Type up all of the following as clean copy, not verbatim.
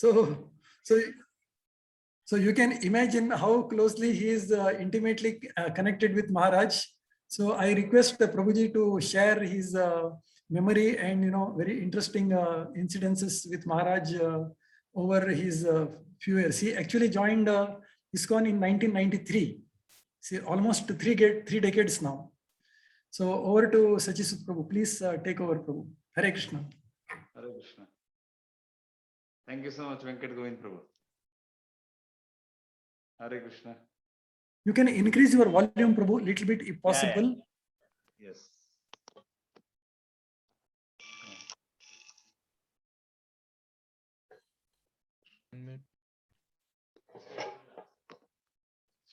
So, so, so you can imagine how closely he is intimately connected with Maharaj. So I request Prabhuji to share his memory and very interesting incidences with Maharaj over his few years. He actually joined ISKCON in 1993. See, almost three decades now. So over to Sacisuta Prabhu. Please take over, Prabhu. Hare Krishna. Hare Krishna. Thank you so much, Venkat Govind Prabhu. Hare Krishna. You can increase your volume, Prabhu, little bit if possible. Yeah. Yes.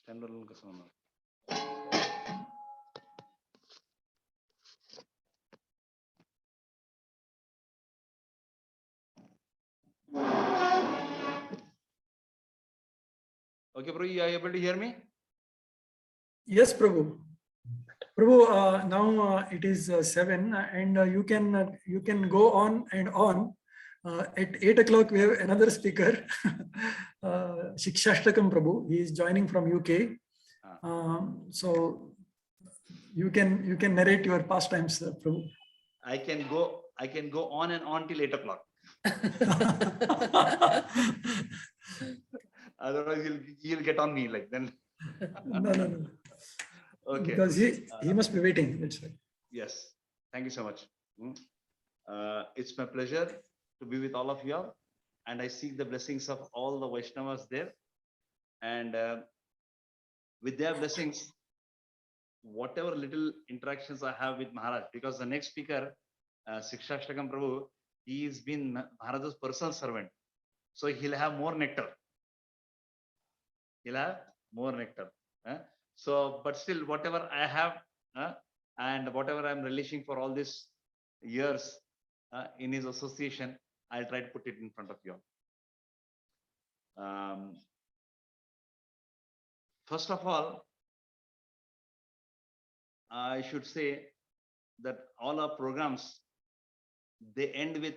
Standalone ka sound. Okay, Prabhu, you are able to hear me? Yes, Prabhu. Prabhu, now it is 7 and you can go on and on. At 8 o'clock, we have another speaker, Shikshashtakam Prabhu. He is joining from UK. So you can narrate your pastimes, Prabhu. I can go on and on till 8 o'clock. Otherwise, he'll get on me like then. No. Okay. Because he must be waiting. That's right. Yes. Thank you so much. It's my pleasure to be with all of you all, and I seek the blessings of all the Vaishnavas there. And with their blessings, whatever little interactions I have with Maharaj, because the next speaker, Shikshashtakam Prabhu, he's been Maharaj's personal servant. So he'll have more nectar. So, but still, whatever I have and whatever I'm relishing for all these years in his association, I'll try to put it in front of you all. First of all, I should say that all our programs, they end with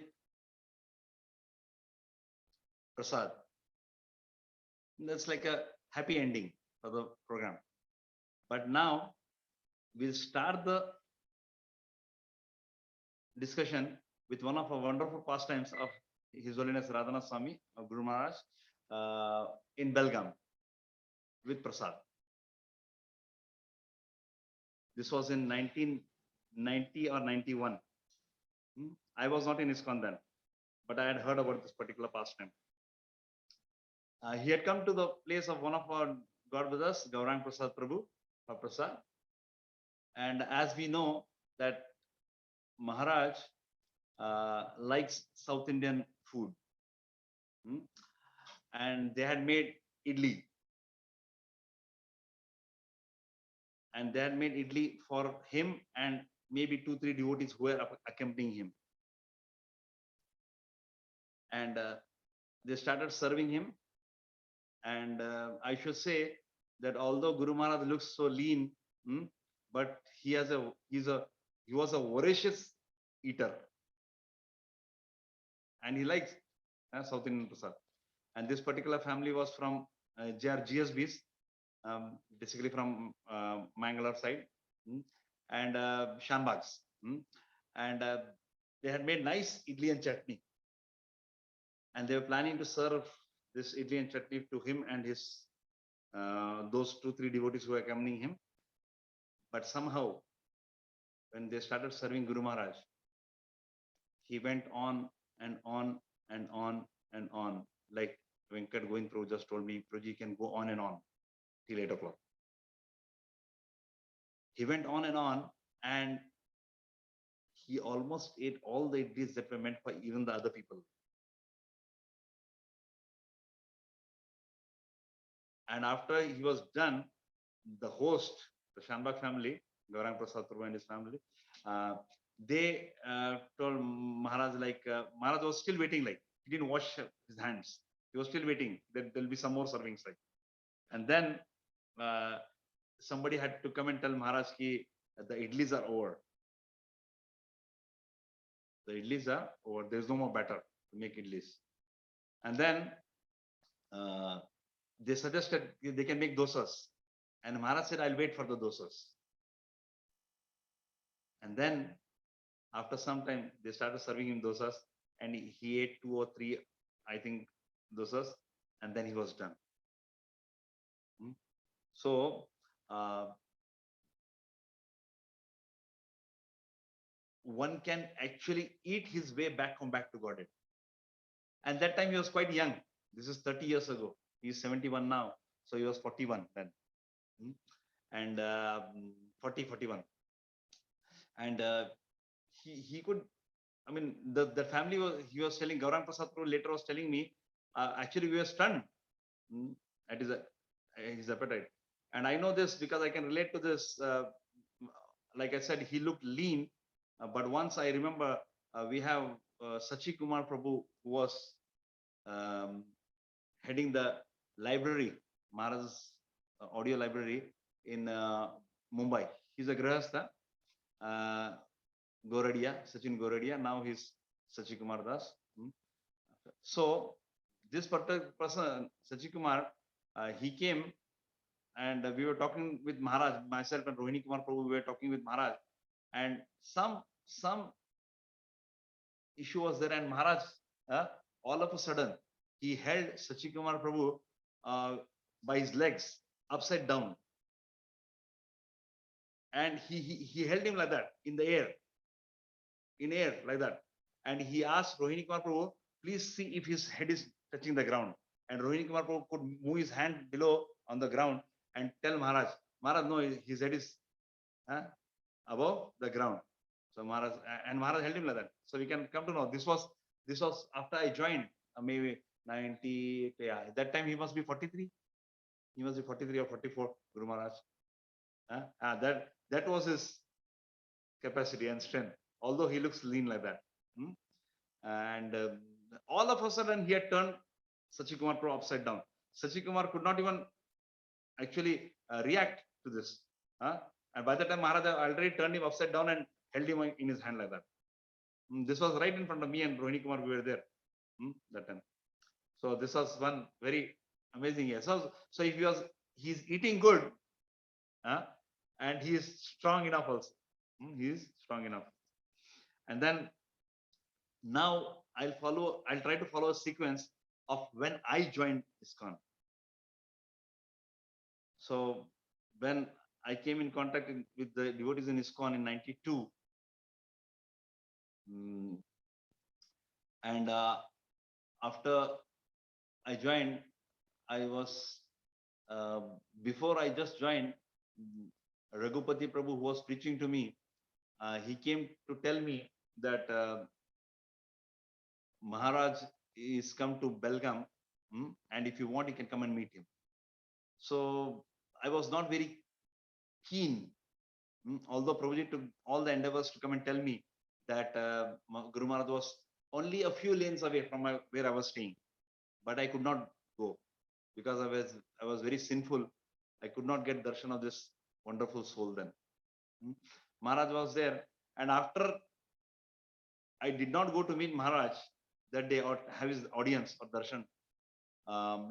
prasad. That's like a happy ending for the program. But now we'll start the discussion with one of our wonderful pastimes of His Holiness Radhanath Swami of Guru Maharaj in Belgaum with prasad. This was in 1990 or 91. I was not in ISKCON then, but I had heard about this particular pastime. He had come to the place of one of our God with us, Gaurang Prasad Prabhu, Prasad. And as we know that Maharaj likes South Indian food. And they had made idli. And they had made idli for him and maybe 2-3 devotees who were accompanying him. And they started serving him. And I should say that although Guru Maharaj looks so lean, but he was a voracious eater, and he likes South Indian prasad. And this particular family was from GSBs, basically from Bangalore side, and Shambags, and they had made nice idli and chutney, and they were planning to serve this idli and chutney to him and his those 2-3 devotees who were accompanying him. But somehow, when they started serving Guru Maharaj, he went on and on and on and on. Like Venkat Govind Prabhu just told me, Prabhuji can go on and on till 8 o'clock. He went on, and he almost ate all the idlis that were meant for even the other people. And after he was done, the host, the Shambhak family, Gaurang Prasad Prabhu and his family, they told Maharaj, like, Maharaj was still waiting, like, he didn't wash his hands. He was still waiting that there'll be some more servings, like. And then somebody had to come and tell Maharaj ki the idlis are over. The idlis are over. There's no more batter to make idlis. And then they suggested they can make dosas. And Maharaj said, I'll wait for the dosas. And then after some time, they started serving him dosas, and he ate 2 or 3, I think, dosas, and then he was done. So one can actually eat his way back to Godhead. And that time he was quite young. This is 30 years ago. He's 71 now. So he was 41 then. And 40, 41. And he could, I mean, the family was, he was telling, Gaurang Prasad Prabhu later was telling me, actually we were stunned at his appetite. And I know this because I can relate to this. Like I said, he looked lean. But once I remember, we have Sachi Kumar Prabhu, who was heading the library, Maharaj's audio library in Mumbai. He's a Grahastha, Goradia, Sachin Goradia. Now he's Sachi Kumar Das. So this particular person, Sachi Kumar, he came, and we were talking with Maharaj, myself and Rohini Kumar Prabhu, we were talking with Maharaj, and some issue was there, and Maharaj, all of a sudden, he held Sachi Kumar Prabhu by his legs upside down, and he held him like that in the air, like that, and he asked Rohini Kumar Prabhu, please see if his head is touching the ground, and Rohini Kumar Prabhu could move his hand below on the ground and tell Maharaj, no, his head is above the ground. So Maharaj held him like that. So we can come to know this was after I joined, maybe 90. Yeah, at that time he must be 43. He must be 43 or 44, Guru Maharaj. That was his capacity and strength. Although he looks lean like that. And all of a sudden he had turned Sachi Kumar Prabhu upside down. Sachi Kumar could not even actually react to this. And by the time Maharaj already turned him upside down and held him in his hand like that. This was right in front of me and Rohini Kumar, we were there that time. So this was one very amazing year. So if he's eating good, and he is strong enough also. He is strong enough. And then now I'll try to follow a sequence of when I joined ISKCON. So when I came in contact with the devotees in ISKCON in 92, and after I joined, I was, before I just joined, Raghupati Prabhu, who was preaching to me, he came to tell me that Maharaj is come to Belgaum, and if you want, you can come and meet him. So I was not very keen, although Prabhuji took all the endeavors to come and tell me that Guru Maharaj was only a few lanes away from where I was staying, but I could not go because I was very sinful. I could not get darshan of this wonderful soul then. Maharaj was there, and after I did not go to meet Maharaj that day or have his audience or darshan,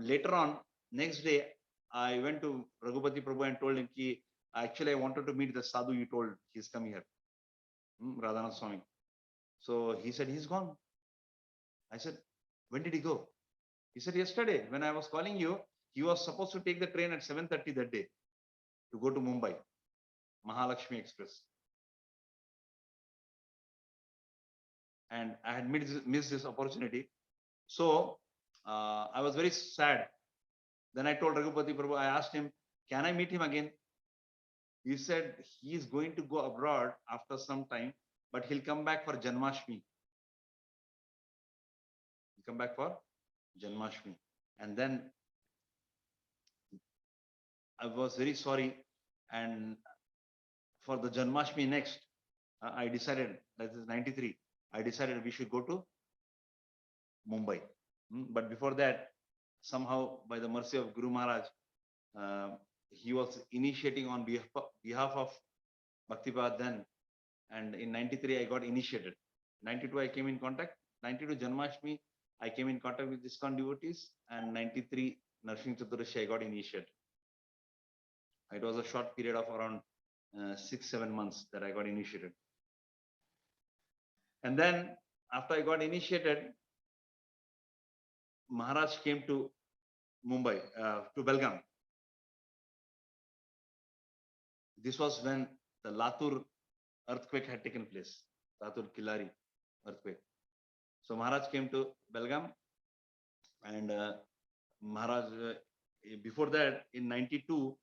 later on, next day, I went to Raghupati Prabhu and told him, ki, actually, I wanted to meet the sadhu you told he's coming here, Radhanath Swami. So he said, he's gone. I said, when did he go? He said, yesterday, when I was calling you, he was supposed to take the train at 7:30 that day to go to Mumbai, Mahalakshmi Express. And I had missed this opportunity. So I was very sad. Then I told Raghupati Prabhu, I asked him, can I meet him again? He said he is going to go abroad after some time, but he'll come back for Janmashtami. He'll come back for Janmashtami. And then I was very sorry. And for the Janmashtami next, I decided, that is 93, I decided we should go to Mumbai. But before that, somehow by the mercy of Guru Maharaj, he was initiating on behalf of Bhaktipad then. And in 93, I got initiated. 92, I came in contact. 92 Janmashtami, I came in contact with ISKCON devotees, and 93 Narsimha Chaturdashi I got initiated. It was a short period of around 6-7 months that I got initiated. And then after I got initiated, Maharaj came to Mumbai, to Belgaum. This was when the Latur earthquake had taken place, Latur Kilari earthquake. So Maharaj came to Belgaum, and Maharaj, before that, in 92,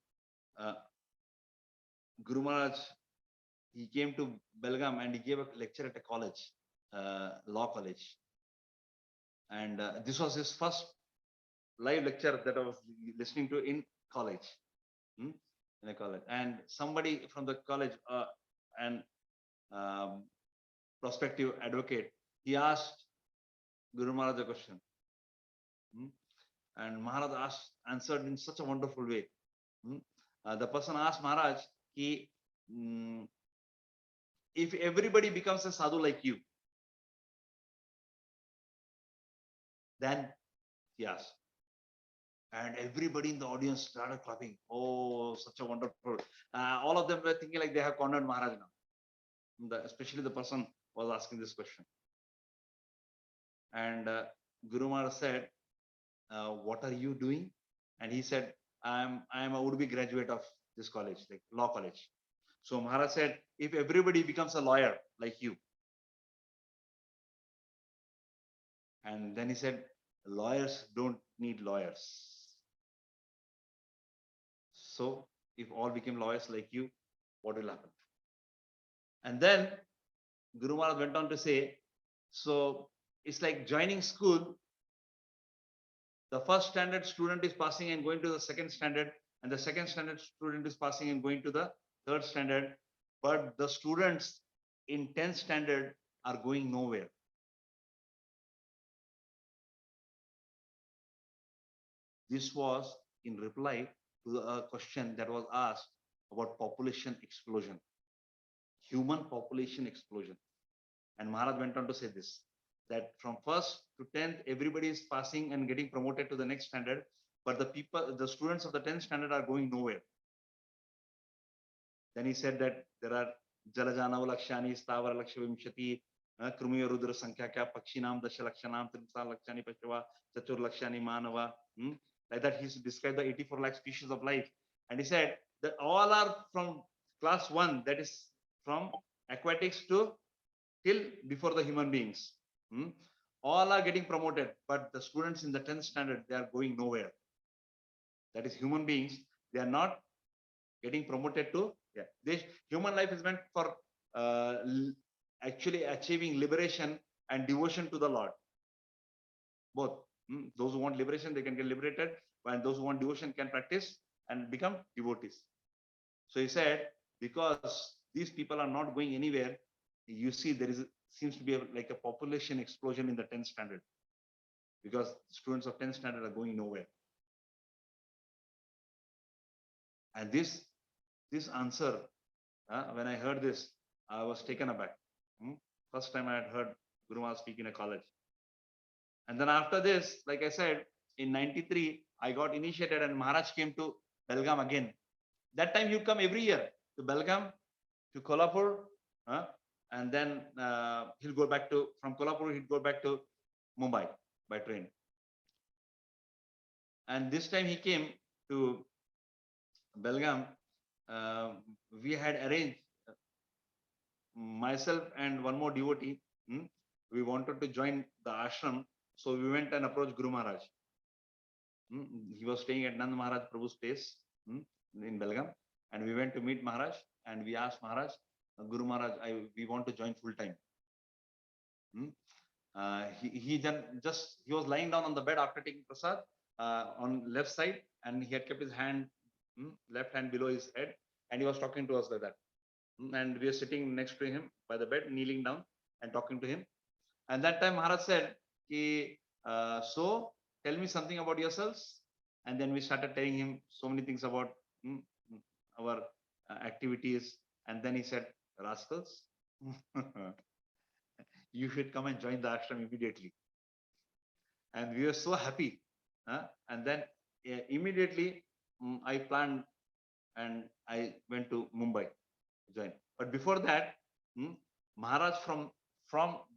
Guru Maharaj, he came to Belgaum and he gave a lecture at a college, law college. And this was his first live lecture that I was listening to in college, in a college. And somebody from the college, and prospective advocate, he asked Guru Maharaj a question. And Maharaj answered in such a wonderful way. The person asked Maharaj, if everybody becomes a sadhu like you, then he asked. And everybody in the audience started clapping. Oh, such a wonderful. All of them were thinking like they have cornered Maharaj now. Especially the person was asking this question. And Guru Maharaj said, what are you doing? And he said, I am a would-be graduate of this college, like law college. So Maharaj said, if everybody becomes a lawyer like you. And then he said, lawyers don't need lawyers. So if all became lawyers like you, what will happen? And then Guru Maharaj went on to say, so it's like joining school. The first standard student is passing and going to the second standard, and the second standard student is passing and going to the third standard. But the students in 10th standard are going nowhere. This was in reply to a question that was asked about population explosion, human population explosion. And Maharaj went on to say this, that from 1st to 10th, everybody is passing and getting promoted to the next standard, but the students of the 10th standard are going nowhere. Then he said that there are Jalajanav Lakshani, Stavar Lakshvimshati, Krumiya Rudra Sankhya, Pakshinam, Dasha Lakshanam, Trimsa Lakshani Pashava, Chatur Lakshani Manava. Like that, he described the 84 lakh species of life. And he said that all are from class 1, that is from aquatics to till before the human beings. All are getting promoted, but the students in the 10th standard, they are going nowhere. That is human beings, they are not getting promoted to, human life is meant for actually achieving liberation and devotion to the Lord. Both. Those who want liberation, they can get liberated, and those who want devotion can practice and become devotees. So he said, because these people are not going anywhere, you see there seems to be like a population explosion in the 10th standard, because students of 10th standard are going nowhere. And this answer, when I heard this, I was taken aback. First time I had heard Guru Maharaj speak in a college. And then after this, like I said, in 93, I got initiated and Maharaj came to Belgaum again. That time he'd come every year to Belgaum, to Kolhapur, and then he'll go back to, from Kolhapur, he'd go back to Mumbai by train. And this time he came to Belgaum. We had arranged, myself and one more devotee, we wanted to join the ashram. So we went and approached Guru Maharaj. He was staying at Nand Maharaj Prabhu's place in Belgaum. And we went to meet Maharaj and we asked Maharaj, Guru Maharaj, we want to join full time. He was lying down on the bed after taking prasad on left side, and he had kept his hand, left hand below his head, and he was talking to us like that. And we were sitting next to him by the bed, kneeling down and talking to him. And that time Maharaj said, so tell me something about yourselves. And then we started telling him so many things about our activities. And then he said, rascals, you should come and join the ashram immediately. and we were so happy. And then immediately I planned and I went to Mumbai to join. But before that, Maharaj from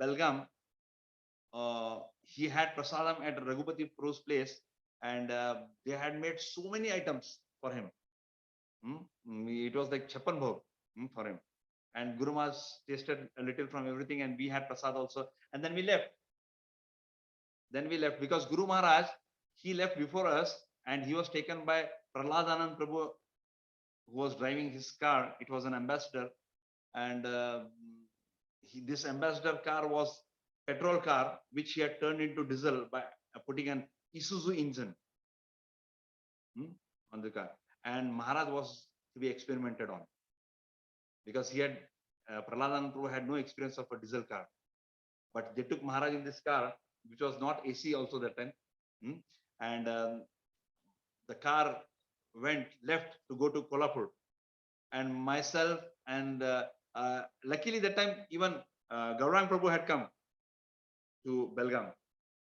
Belgaum, he had prasadam at Raghupati Pro's place, and they had made so many items for him. It was like Chappan Bhog for him. And Guru Maharaj tasted a little from everything, and we had prasad also. And then we left. Because Guru Maharaj, he left before us, and he was taken by Prahlad Anand Prabhu, who was driving his car. It was an ambassador, and this ambassador car was petrol car, which he had turned into diesel by putting an Isuzu engine on the car. And Maharaj was to be experimented on, because he had Prahlad Anand Prabhu had no experience of a diesel car, but they took Maharaj in this car, which was not AC also that time, and the car went left to go to Kolhapur, and myself and luckily that time even Gaurang Prabhu had come to Belgaum.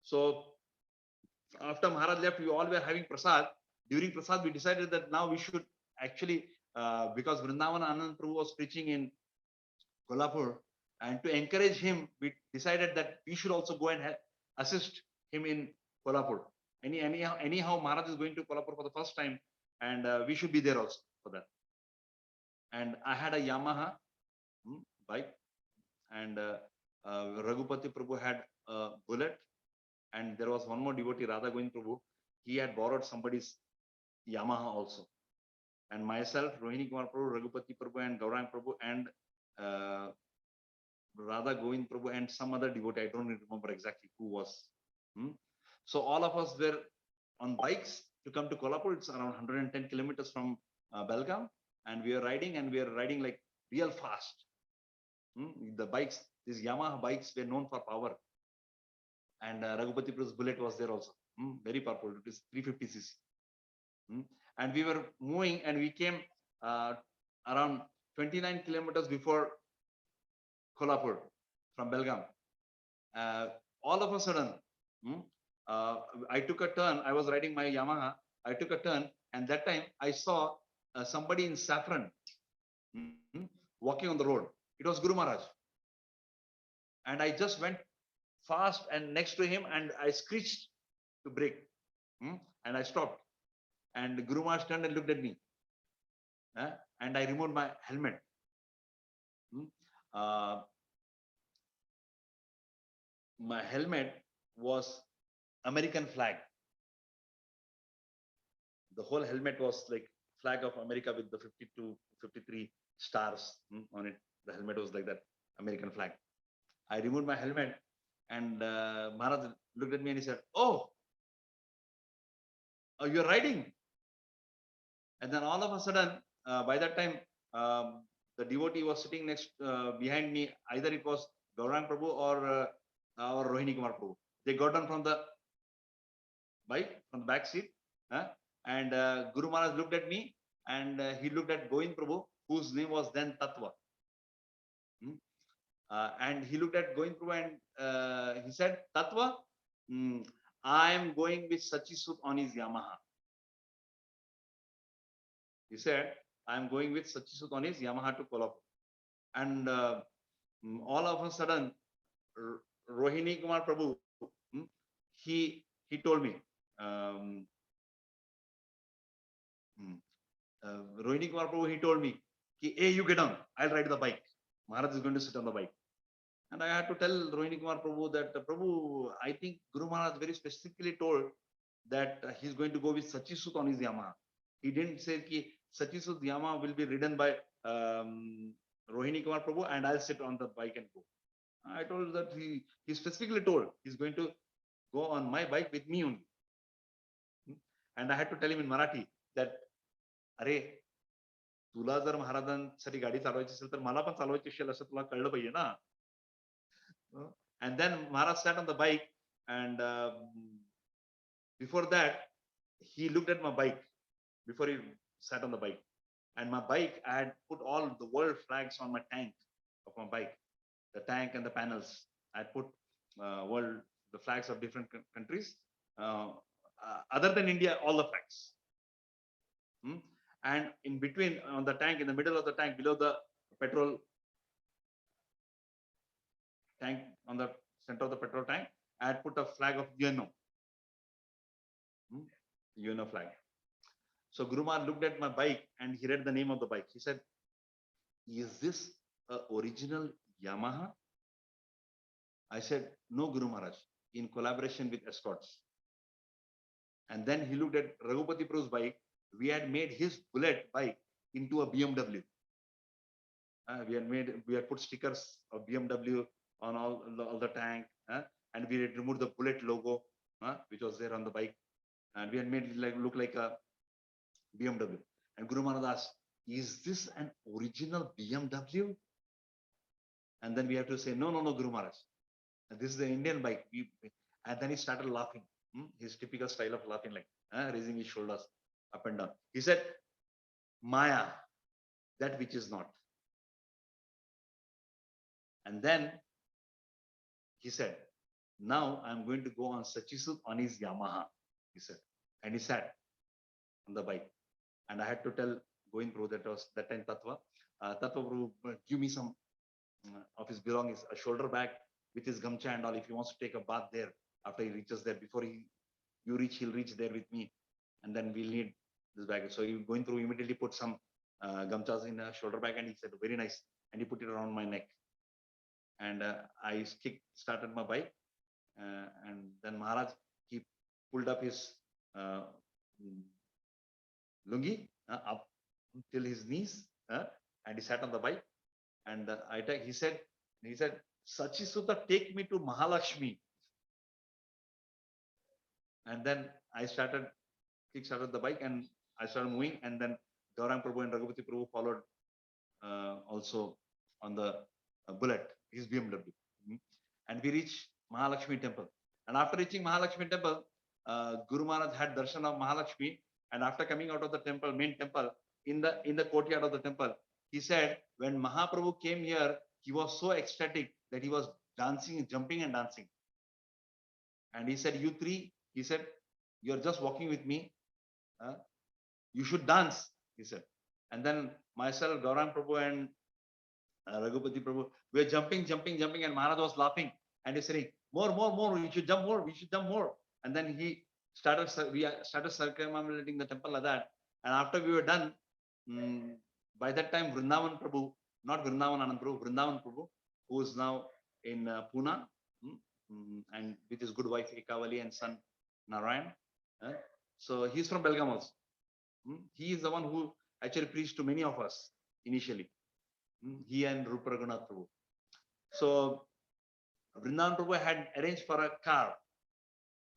So after Maharaj left, we all were having prasad. During prasad, we decided that now we should actually, because Vrindavan Anand Prabhu was preaching in Kolhapur, and to encourage him, we decided that we should also go and assist him in Kolhapur. Anyhow, Maharaj is going to Kolhapur for the first time, and we should be there also for that. And I had a Yamaha bike, and Raghupati Prabhu had a Bullet, and there was one more devotee, Radha Govind Prabhu. He had borrowed somebody's Yamaha also. And myself, Rohini Kumar Prabhu, Raghupati Prabhu, and Gaurang Prabhu, and Radha Govind Prabhu, and some other devotee. I don't remember exactly who was. So all of us were on bikes to come to Kolhapur. It's around 110 kilometers from Belgaum, and we are riding like real fast. The bikes, these Yamaha bikes, were known for power. And Raghupati Prabhu's Bullet was there also. Very powerful. It is 350 cc. And we were moving, and we came around 29 kilometers before Kolhapur from Belgaum. All of a sudden, I took a turn. I was riding my Yamaha. I took a turn, and that time I saw somebody in saffron walking on the road. It was Guru Maharaj. And I just went fast and next to him, and I screeched to brake, and I stopped. And Guru Maharaj turned and looked at me, and I removed my helmet. My helmet was American flag. The whole helmet was like flag of America with the 52, 53 stars on it. The helmet was like that, American flag. I removed my helmet, and Maharaj looked at me and he said, "Oh, you're riding." And then all of a sudden, by that time, the devotee was sitting behind me. Either it was Gaurang Prabhu or Rohini Kumar Prabhu. They got down from the bike, from the back seat, and Guru Maharaj looked at me, and he looked at Govind Prabhu, whose name was then Tattva. And he looked at Govind Prabhu, and he said, "Tattva, I am going with Sacisuta on his Yamaha." He said, "I am going with Sacisuta on his Yamaha to Kolhapur." And all of a sudden, Rohini Kumar Prabhu, he told me, Rohini Kumar Prabhu, he told me, "Hey, you get on. I'll ride the bike. Maharaj is going to sit on the bike." And I had to tell Rohini Kumar Prabhu that, "Prabhu, I think Guru Maharaj very specifically told that he's going to go with Sacisuta on his Yamaha. He didn't say that Sacisuta Yamaha will be ridden by Rohini Kumar Prabhu, and I'll sit on the bike and go." I told that he specifically told he's going to go on my bike with me only. And I had to tell him in Marathi that, "अरे, तुला जर महाराजांसाठी गाडी चालवायची असेल तर मला पण चालवायची असेल असं तुला कळलं पाहिजे ना." And then Maharaj sat on the bike, and before that, he looked at my bike before he sat on the bike. And my bike, I had put all the world flags on my tank of my bike, the tank and the panels. I put the flags of different countries other than India, all the flags. And in between, on the tank, in the middle of the tank, below the petrol tank, on the center of the petrol tank, I had put a flag of UNO. UNO flag. So Guru Maharaj looked at my bike and he read the name of the bike. He said, "Is this a original Yamaha?" I said, "No, Guru Maharaj, in collaboration with Escorts." And then he looked at Raghupati Prabhu's bike. We had made his Bullet bike into a BMW. We had put stickers of BMW on all the tank, and we had removed the Bullet logo, which was there on the bike, and we had made it look like a BMW. And Guru Maharaj asked, "Is this an original BMW?" And then we have to say, "No, Guru Maharaj. This is the Indian bike." And then he started laughing. His typical style of laughing, like raising his shoulders up and down. He said, "Maya, that which is not." And then he said, "Now I'm going to go on Sacisuta on his Yamaha," he said. And he sat on the bike. And I had to tell Govind Prabhu, that was that time Tattva. Tattva Prabhu, give me some of his belongings, a shoulder bag with his gamcha and all, if he wants to take a bath there after he reaches there. Before you reach, he'll reach there with me. And then we'll need this bag. So Govind Prabhu immediately put some gamchas in a shoulder bag and he said, "Very nice." And he put it around my neck. And I started my bike. And then Maharaj, he pulled up his lungi up till his knees, and he sat on the bike. And he said, "Sacisuta, take me to Mahalakshmi." And then I started the bike and I started moving. And then Gaurang Prabhu and Raghupati Prabhu followed also on the Bullet, his BMW. And we reached Mahalakshmi temple. And after reaching Mahalakshmi temple, Guru Maharaj had darshan of Mahalakshmi. And after coming out of the temple, main temple, in the courtyard of the temple, he said, when Mahaprabhu came here, he was so ecstatic that he was dancing, jumping and dancing. And he said, "You three," he said, "you're just walking with me. You should dance," he said. And then myself, Gaurang Prabhu and Raghupati Prabhu, we were jumping, and Maharaj was laughing. And he's saying, more, you should jump more, we should jump more. And then we started circumambulating the temple like that. And after we were done, by that time, Vrindavan Prabhu, not Vrindavan Anand Prabhu, Vrindavan Prabhu, who is now in Pune, and with his good wife Ekavali and son Narayan. So he's from Belgaum also. He is the one who actually preached to many of us initially. He and Rupa Raghunath Prabhu. So Vrindavan Prabhu had arranged for a car,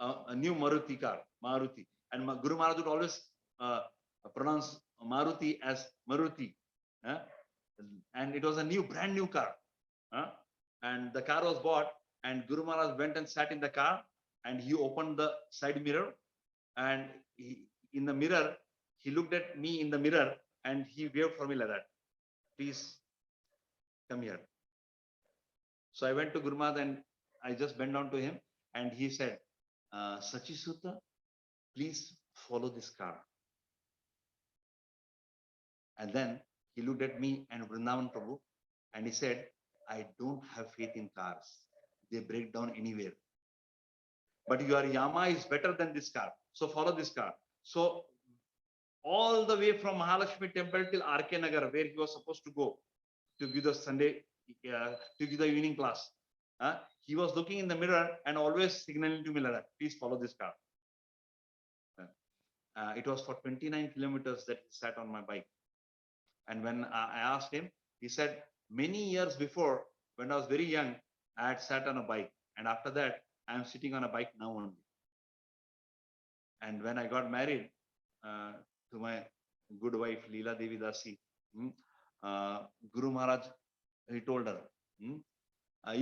a new Maruti car, Maruti. And Guru Maharaj would always pronounce Maruti as Maruti. And it was a brand new car. And the car was bought, and Guru Maharaj went and sat in the car, and he opened the side mirror. And in the mirror, he looked at me in the mirror and he waved for me like that. "Please come here." So I went to Guru Maharaj and I just bent down to him and he said, "Sacisuta, please follow this car." And then he looked at me and Vrindavan Prabhu and he said, "I don't have faith in cars. They break down anywhere. But your Yamaha is better than this car. So follow this car." So all the way from Mahalakshmi temple till RK Nagar, where he was supposed to go to give the Sunday, to give the evening class, he was looking in the mirror and always signaling to me like that, "Please follow this car." It was for 29 kilometers that he sat on my bike. And when I asked him, he said, "Many years before, when I was very young, I had sat on a bike. And after that, I am sitting on a bike now only." And when I got married to my good wife, Leela Devi Dasi, Guru Maharaj, he told her,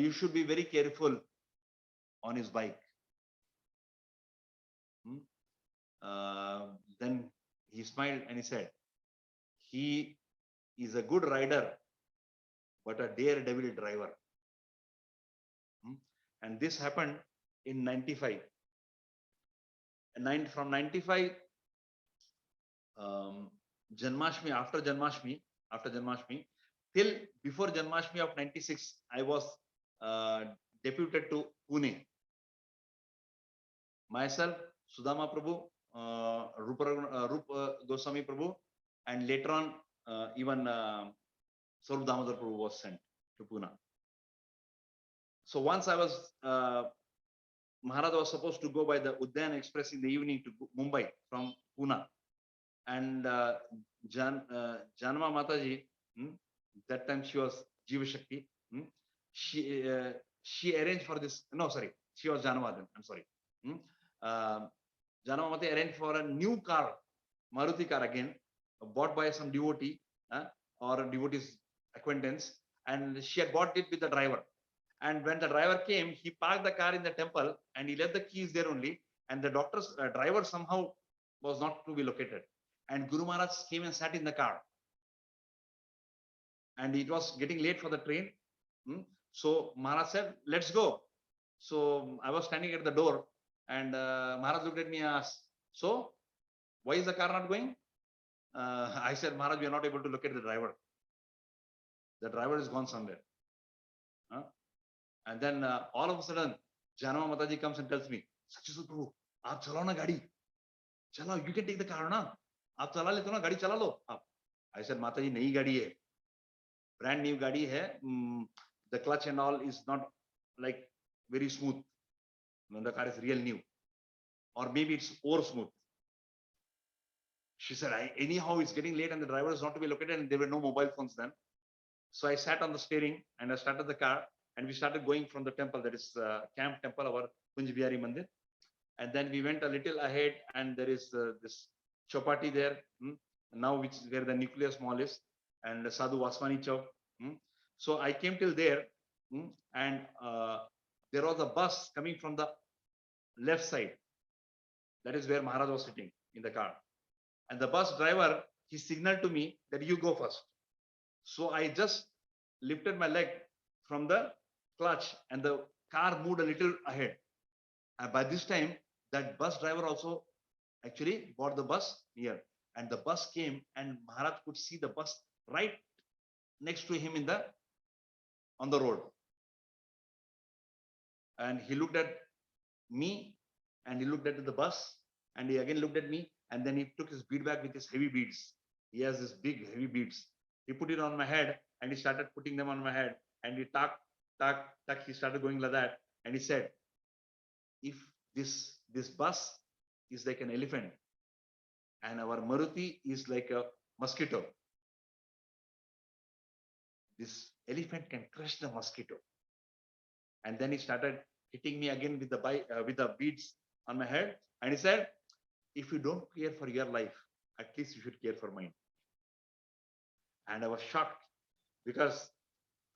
"You should be very careful on his bike." Then he smiled and he said, "He is a good rider, but a daredevil driver." And this happened in 95. from 95, Janmashtami, after Janmashtami, till before Janmashtami of 96, I was deputed to Pune. Myself, Sudama Prabhu, Rupa Goswami Prabhu, and later on, even Swarup Damodar Prabhu was sent to Pune. So once I was, Maharaj was supposed to go by the Uddayan Express in the evening to Mumbai from Pune. And Janma Mataji, that time she was Jiva Shakti, she arranged for this. No, sorry, she was Janma then. I'm sorry. Janma Mataji arranged for a new car, Maruti car again, bought by some devotee or a devotee's acquaintance, and she had bought it with the driver. And when the driver came, he parked the car in the temple and he left the keys there only. And the doctor's driver somehow was not to be located. And Guru Maharaj came and sat in the car. And it was getting late for the train. So Maharaj said, let's go. So I was standing at the door and Maharaj looked at me and asked, so why is the car not going? I said, Maharaj, we are not able to locate the driver. The driver is gone somewhere. And then all of a sudden, Janama Mataji comes and tells me, Sacisuta Prabhu, aap chalao na gadi. Chalao, you can take the car na. Aap chala le to na, gadi chala lo. I said, Mataji, nahi gadi hai. Brand new gadi hai. The clutch and all is not like very smooth. When the car is real new. Or maybe it's over smooth. She said, anyhow, it's getting late and the driver is not to be located and there were no mobile phones then. So I sat on the steering and I started the car. And we started going from the temple, that is Camp Temple, our Kunj Bihari Mandir. And then we went a little ahead and there is this Chopati there, now which is where the nucleus mall is, and Sadhu Vaswani Chowk. So I came till there and there was a bus coming from the left side. That is where Maharaj was sitting in the car. And the bus driver, he signaled to me that you go first. So I just lifted my leg from the clutch and the car moved a little ahead. And by this time, that bus driver also actually bought the bus near. And the bus came and Maharaj could see the bus right next to him on the road. And he looked at me and he looked at the bus and he again looked at me and then he took his bead bag with his heavy beads. He has this big heavy beads. He put it on my head and he started putting them on my head and he tuck, he started going like that. And he said, if this bus is like an elephant and our Maruti is like a mosquito, this elephant can crush the mosquito. And then he started hitting me again with the beads on my head. And he said, if you don't care for your life, at least you should care for mine. And I was shocked because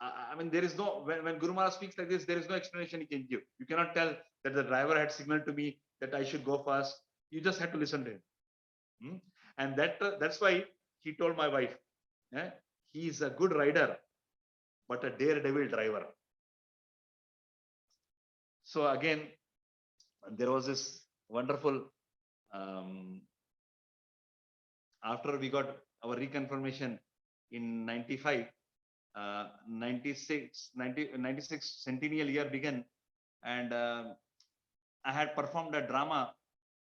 I mean, there is no, when Guru Maharaj speaks like this, there is no explanation he can give. You cannot tell that the driver had signaled to me that I should go first. You just had to listen to him. And that's why he told my wife, he is a good rider, but a daredevil driver. So again, there was this wonderful, after we got our reconfirmation in 95, 96 centennial year began, and I had performed a drama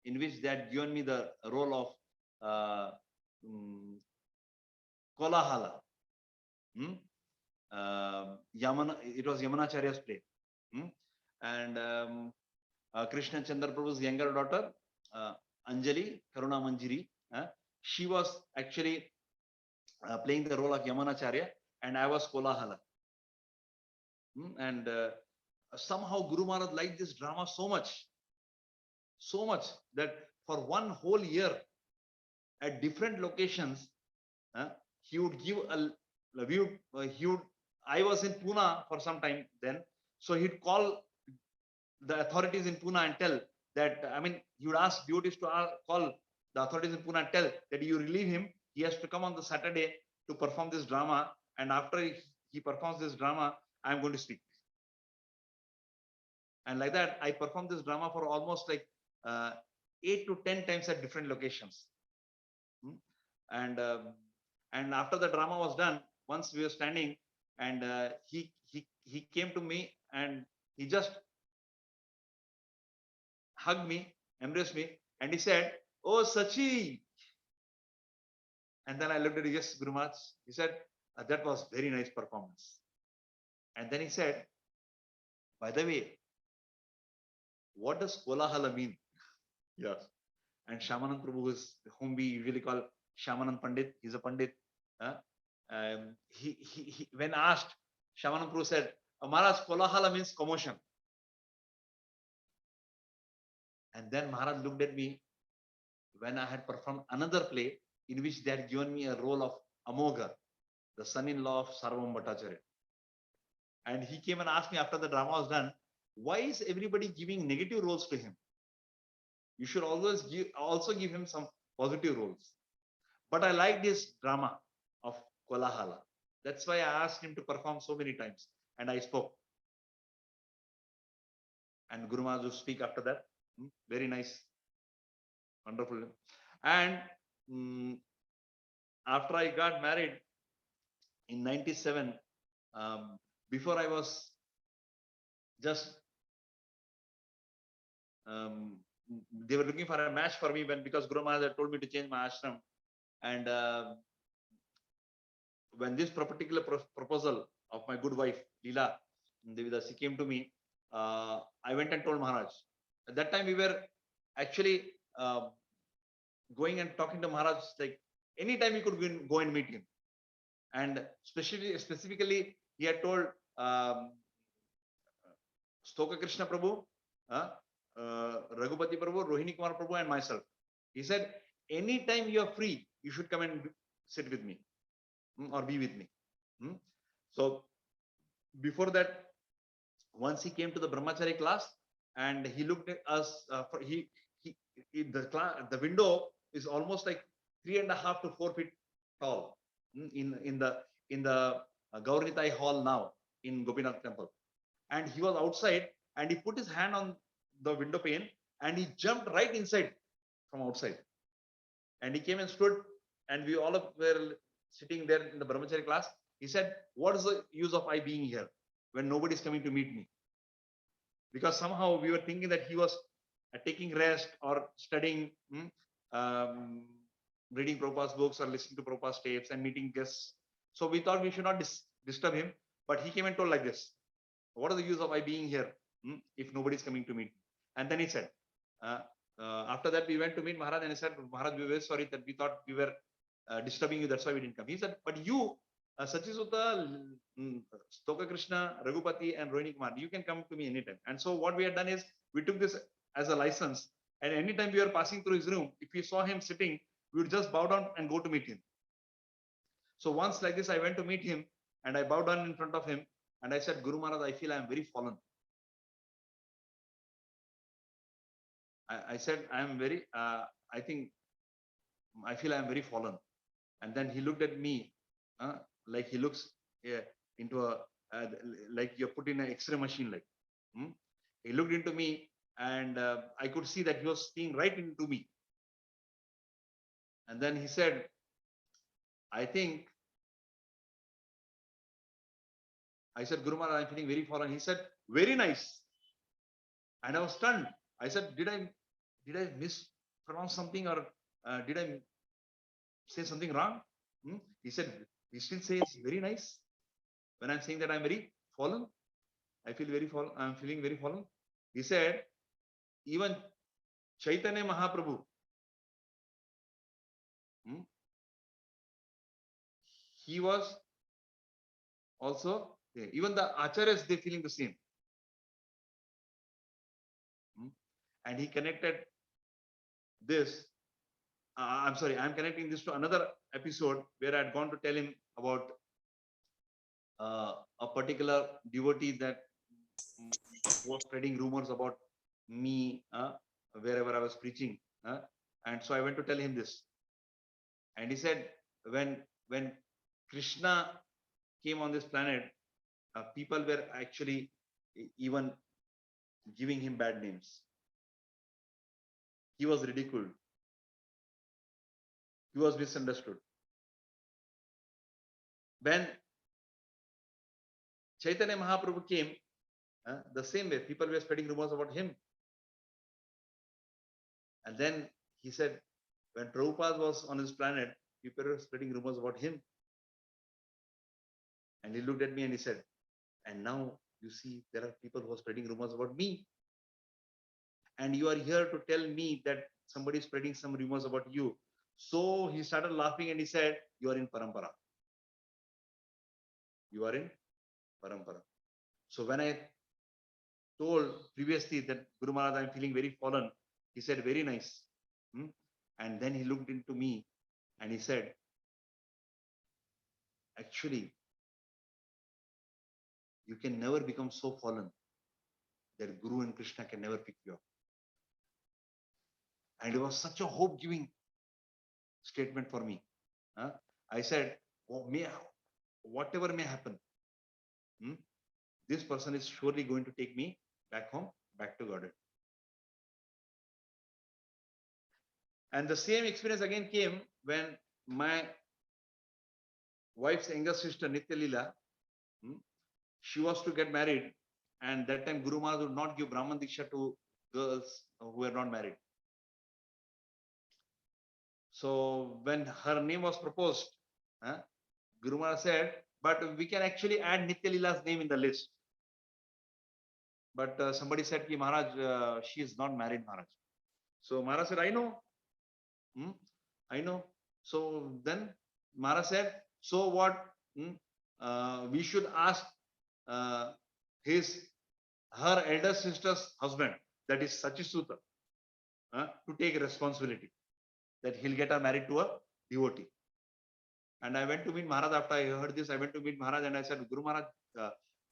in which they had given me the role of Kolahala. It was Yamunacharya's play. And Krishna Chandra Prabhu's younger daughter, Anjali Karuna Manjiri, she was actually playing the role of Yamunacharya, and I was Kolahala. And somehow Guru Maharaj liked this drama so much that for one whole year at different locations, he would give I was in Pune for some time then, so he'd call the authorities in Pune and tell that, I mean, he would ask devotees to call the authorities in Pune and tell that you relieve him, he has to come on the Saturday to perform this drama, and after he performs this drama, I am going to speak. And like that, I performed this drama for almost like 8 to 10 times at different locations. And after the drama was done, once we were standing, and he came to me and he just hugged me, embraced me, and he said, "Oh, Sachi." And then I looked at him, "Yes, Guru Maharaj." He said, "That was very nice performance." And then he said, "By the way, what does Kolahala mean?" Yes. And Shamanand Prabhu, whom we usually call Shamanand Pandit, he's a Pandit. He when asked, Shamanand Prabhu said, "Maharaj, Kolahala means commotion." And then Maharaj looked at me when I had performed another play in which they had given me a role of Amoga, the son-in-law of Sarvam Bhattacharya. And he came and asked me after the drama was done, "Why is everybody giving negative roles to him? You should always also give him some positive roles." But I liked this drama of Kolahala. That's why I asked him to perform so many times. And I spoke. And Guru Maharaj will speak after that. Very nice. Wonderful. And after I got married in 97, before I was just, they were looking for a match for me because Guru Maharaj had told me to change my ashram. And when this particular proposal of my good wife, Leela Devidas, she came to me, I went and told Maharaj. At that time, we were actually going and talking to Maharaj, like anytime we could go and meet him. And specifically, he had told Stoka Krishna Prabhu, Raghupati Prabhu, Rohini Kumar Prabhu, and myself. He said, anytime you are free, you should come and sit with me or be with me. So before that, once he came to the Brahmachari class and he looked at us, the window is almost like 3.5 to 4 feet tall in the Gaurnitai hall now in Gopinath temple. And he was outside and he put his hand on the window pane and he jumped right inside from outside. And he came and stood, and we all were sitting there in the Brahmachari class. He said, "What is the use of I being here when nobody is coming to meet me?" Because somehow we were thinking that he was taking rest or studying, reading Prabhupada's books or listening to Prabhupada's tapes and meeting guests. So we thought we should not disturb him. But he came and told like this, "What is the use of I being here if nobody is coming to meet me?" And then he said, after that, we went to meet Maharaj and he said, "Maharaj, we were very sorry that we thought we were disturbing you. That's why we didn't come." He said, "But you, Sacisuta, Stoka Krishna, Raghupati, and Rohini Kumar, you can come to me anytime." And so what we had done is we took this as a license. And anytime we were passing through his room, if we saw him sitting, we would just bow down and go to meet him. So once like this, I went to meet him and I bowed down in front of him and I said, "Guru Maharaj, I feel I am very fallen." I said, "I am very, I feel I am very fallen." And then he looked at me like he looks into a, like you're put in an X-ray machine. Like he looked into me and I could see that he was seeing right into me. And then he said, I said, "Guru Maharaj, I'm feeling very fallen." He said, "Very nice." And I was stunned. I said, did I mispronounce something or did I say something wrong? He said, "He still says very nice when I'm saying that I'm very fallen. I feel very fallen. I'm feeling very fallen." He said, "Even Chaitanya Mahaprabhu, he was also, even the acharyas, they feeling the same." And he connected this. I'm sorry, I'm connecting this to another episode where I had gone to tell him about a particular devotee that was spreading rumors about me wherever I was preaching. And so I went to tell him this. And he said, when Krishna came on this planet, people were actually even giving him bad names. he was ridiculed. He was misunderstood. When Chaitanya Mahaprabhu came, the same way, people were spreading rumors about him. And then he said, when Prabhupada was on his planet, people were spreading rumors about him. And he looked at me and he said, and now you see, there are people who are spreading rumors about me. And you are here to tell me that somebody is spreading some rumors about you. So he started laughing and he said, you are in parampara. You are in parampara. So when I told previously that Guru Maharaj, I am feeling very fallen, he said, very nice. And then he looked into me and he said, actually, you can never become so fallen that Guru and Krishna can never pick you up. And it was such a hope-giving statement for me. I said, oh, whatever may happen, this person is surely going to take me back home, back to Godhead. And the same experience again came when my wife's younger sister, Nitya Leela, she was to get married. And that time Guru Maharaj would not give Brahman Diksha to girls who were not married. So when her name was proposed, Guru Maharaj said, but we can actually add Nitya Leela's name in the list. But somebody said, Ki Maharaj, she is not married, Maharaj. So Maharaj said, I know. I know. So then Maharaj said, so what? We should ask her elder sister's husband, that is Sacisuta, to take responsibility, that he'll get her married to a devotee. And I went to meet Maharaj after I heard this. I went to meet Maharaj and I said, Guru Maharaj,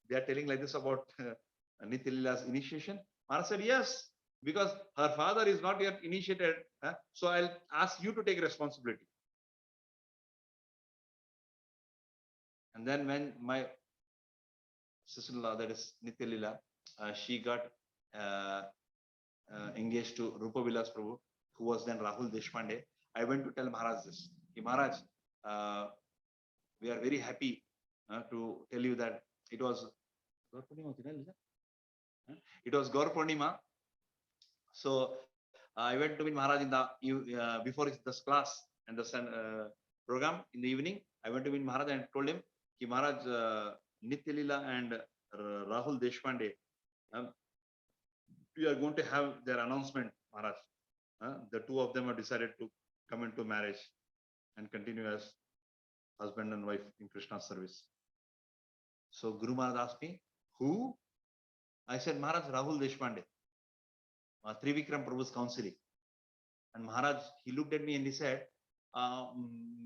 they are telling like this about Nitya Leela's initiation. Maharaj said, yes, because her father is not yet initiated. So I'll ask you to take responsibility. And then when my sister-in-law, that is Nitya Leela, she got engaged to Rupa Vilas Prabhu, who was then Rahul Deshpande. I went to tell Maharaj this. Hey, Maharaj, we are very happy to tell you that it was Gaur Purnima. So I went to meet Maharaj in the before this class and the program in the evening. I went to meet Maharaj and told him, Ki Maharaj, Nitya Leela and Rahul Deshpande, we are going to have their announcement, Maharaj. The two of them have decided to come into marriage and continue as husband and wife in Krishna's service. So Guru Maharaj asked me, who? I said, Maharaj, Rahul Deshpande, Trivikram Prabhu's counseling. And Maharaj, he looked at me and he said,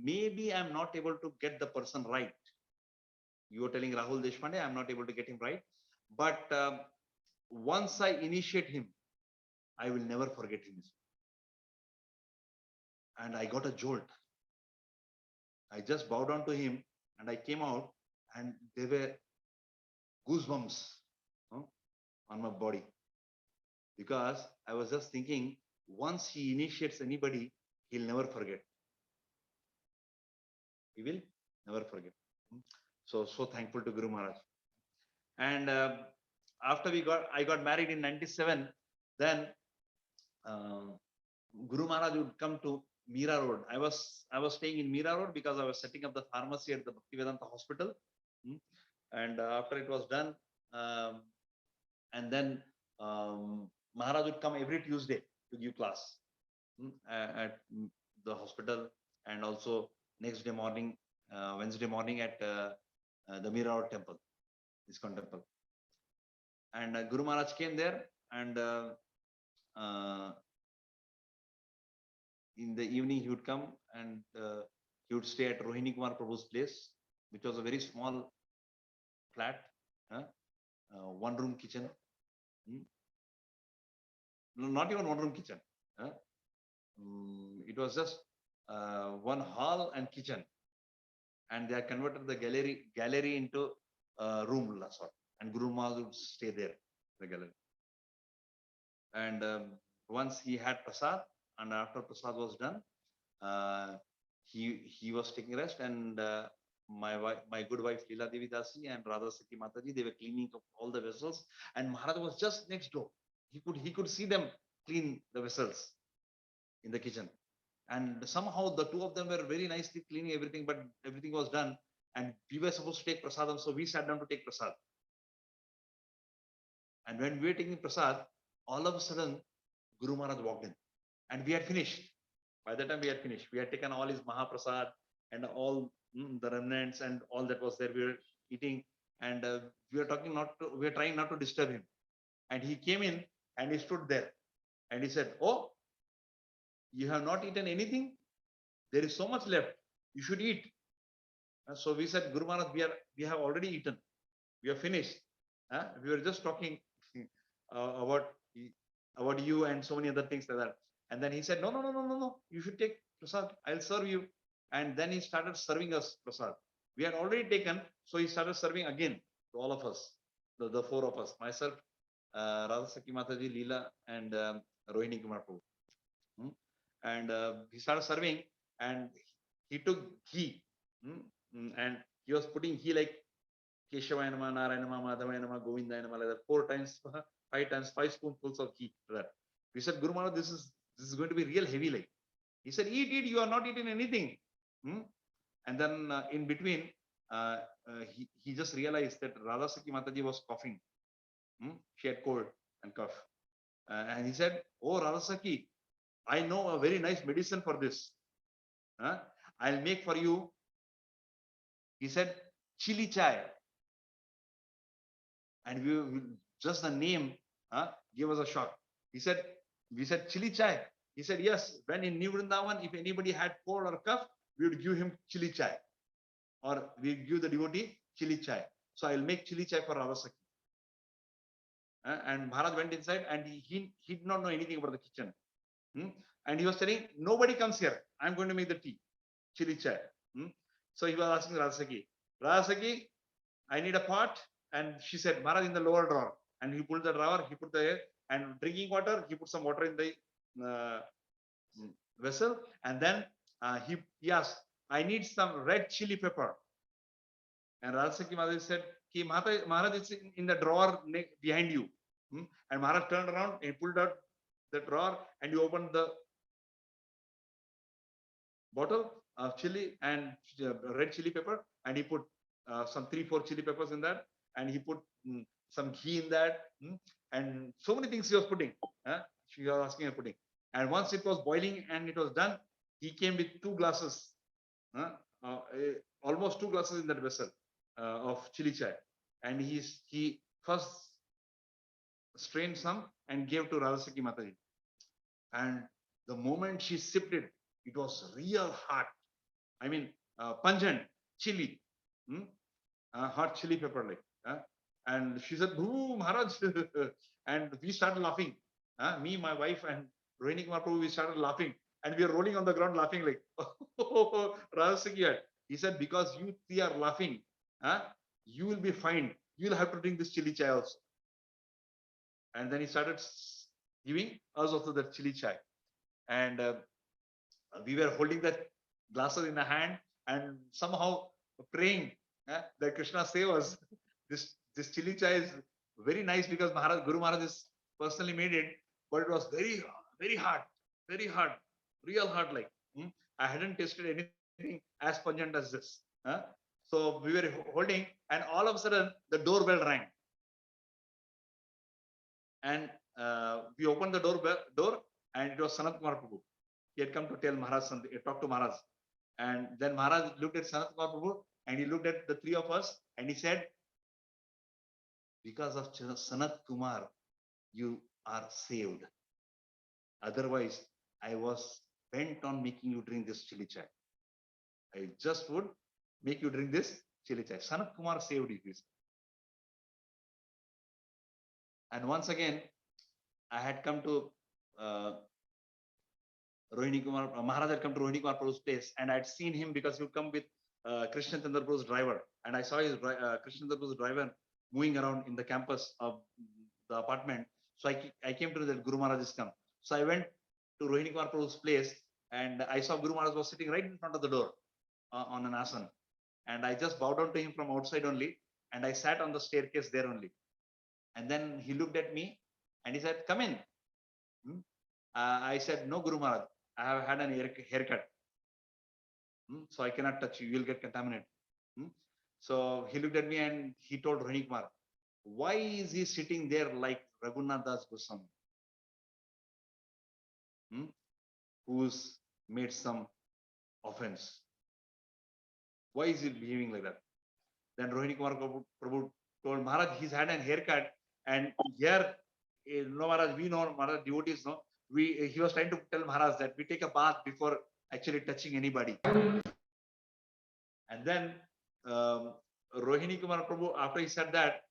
maybe I'm not able to get the person right. You are telling Rahul Deshpande, I'm not able to get him right. But once I initiate him, I will never forget him. And I got a jolt. I just bowed down to him and I came out and there were goosebumps on my body. Because I was just thinking, once he initiates anybody, he'll never forget. He will never forget. So thankful to Guru Maharaj. And after I got married in 97, then Guru Maharaj would come to Meera Road. I was staying in Meera Road because I was setting up the pharmacy at the Bhaktivedanta Hospital. And after it was done, and then Maharaj would come every Tuesday to give class at the hospital, and also next day morning, Wednesday morning at the Meera Road temple, ISKCON temple. And Guru Maharaj came there, and in the evening he would come and he would stay at Rohini Kumar Prabhu's place, which was a very small flat, one room kitchen. No, not even one room kitchen. It was just one hall and kitchen, and they had converted the gallery into a room, and Guru Maharaj would stay there, the gallery. And once he had prasad, and after prasad was done, he was taking rest, and my good wife Leela Devi Dasi and Radha Saki Mataji, they were cleaning up all the vessels, and Maharaj was just next door. He could see them clean the vessels in the kitchen, and somehow the two of them were very nicely cleaning everything, but everything was done, and we were supposed to take prasadam, so we sat down to take prasad. And when we were taking prasad, all of a sudden Guru Maharaj walked in, and we had finished. By the time we had finished, we had taken all his Mahaprasad and all the remnants and all that was there. We were eating, and we were trying not to disturb him. And he came in and he stood there, and he said, "Oh, you have not eaten anything? There is so much left. You should eat." And so we said, "Guru Maharaj, we have already eaten. We are finished. We were just talking about you and so many other things like that." And then he said, "No, no, no, no, no, no. You should take prasad. I'll serve you." And then he started serving us prasad. We had already taken, so he started serving again to all of us, the four of us, myself, Radha Saki Mataji, Leela, and Rohini Kumar Prabhu. And he started serving, and he took ghee, and he was putting ghee like Keshavaya Nama, Narayana Nama, Madhavaya Nama, Govindaya Nama, like that, 4 times, 5 times, 5 spoonfuls of ghee. That. We said, "Guru Maharaj, this is going to be real heavy, like." He said, "Eat, eat. You are not eating anything." And then in between, he just realized that Radha Saki Mataji was coughing. She had cold and cough, and he said, "Oh, Radha Saki, I know a very nice medicine for this. I'll make for you." He said, "Chili chai." And we just the name gave us a shock. We said, "Chili chai." He said, "Yes, when in New Vrindavan, if anybody had cold or cough, we would give him chili chai, or we give the devotee chili chai. So I'll make chili chai for Radha Saki." And Maharaj went inside, and he did not know anything about the kitchen. And he was telling, "Nobody comes here. I'm going to make the tea, chili chai." So he was asking Radha Saki, "Radha Saki, I need a pot." And she said, "Maharaj, in the lower drawer." And he pulled the drawer, he put the, and drinking water, he put some water in the vessel. And then he asked, "I need some red chili pepper." And Radha Saki Mataji said, "Maharaj, it's in the drawer behind you." And Maharaj turned around and pulled out the drawer, and he opened the bottle of chili and red chili pepper, and he put some 3-4 chili peppers in that, and he put some ghee in that, and so many things he was putting. She was asking her putting. And once it was boiling and it was done, he came with 2 glasses, almost 2 glasses in that vessel of chili chai. And he first strained some and gave to Radha Saki Mataji. And the moment she sipped it, it was real hot. I mean, pungent chili, hot chili pepper like. And she said, "Bhoo, Maharaj." And we started laughing. Me, my wife, and Rohini Kumar Prabhu, we started laughing. And we are rolling on the ground laughing like, "Oh, Radha Saki." He said, "Because you three are laughing, you will be fined. You will have to drink this chili chai also." And then he started giving us also that chili chai. And we were holding that glasses in the hand and somehow praying that Krishna save us. This chili chai is very nice because Guru Maharaj has personally made it, but it was very, very hard, real hard. Like I hadn't tasted anything as pungent as this. So we were holding, and all of a sudden the doorbell rang, and we opened the door, and it was Sanat Kumar Prabhu. He had come to tell Maharaj something, talk to Maharaj. And then Maharaj looked at Sanat Kumar Prabhu, and he looked at the 3 of us, and he said, "Because of Sanat Kumar, you are saved. Otherwise, I was bent on making you drink this chili chai. I just would make you drink this chili chai. Sanat Kumar saved you." And once again, I had come to Rohini Kumar, Maharaj had come to Rohini Kumar Prabhu's place, and I'd seen him because he would come with Krishna Chandra Prabhu's driver. And I saw his Krishna Chandra Prabhu's driver moving around in the campus of the apartment. So I came to know that Guru Maharaj has come. So I went to Rohini Kumar Prabhu's place, and I saw Guru Maharaj was sitting right in front of the door on an asan. And I just bowed down to him from outside only, and I sat on the staircase there only. And then he looked at me and he said, "Come in." I said, "No, Guru Maharaj, I have had an haircut. So I cannot touch you. You will get contaminated." So he looked at me and he told Rohini Kumar, "Why is he sitting there like Raghunath Das Goswami, who's made some offense? Why is he behaving like that?" Then Rohini Kumar Prabhu told Maharaj, he's had an haircut, and here, no Maharaj, we know, Maharaj, devotees know, he was trying to tell Maharaj that we take a bath before actually touching anybody. And then Rohini Kumar Prabhu, after he said that,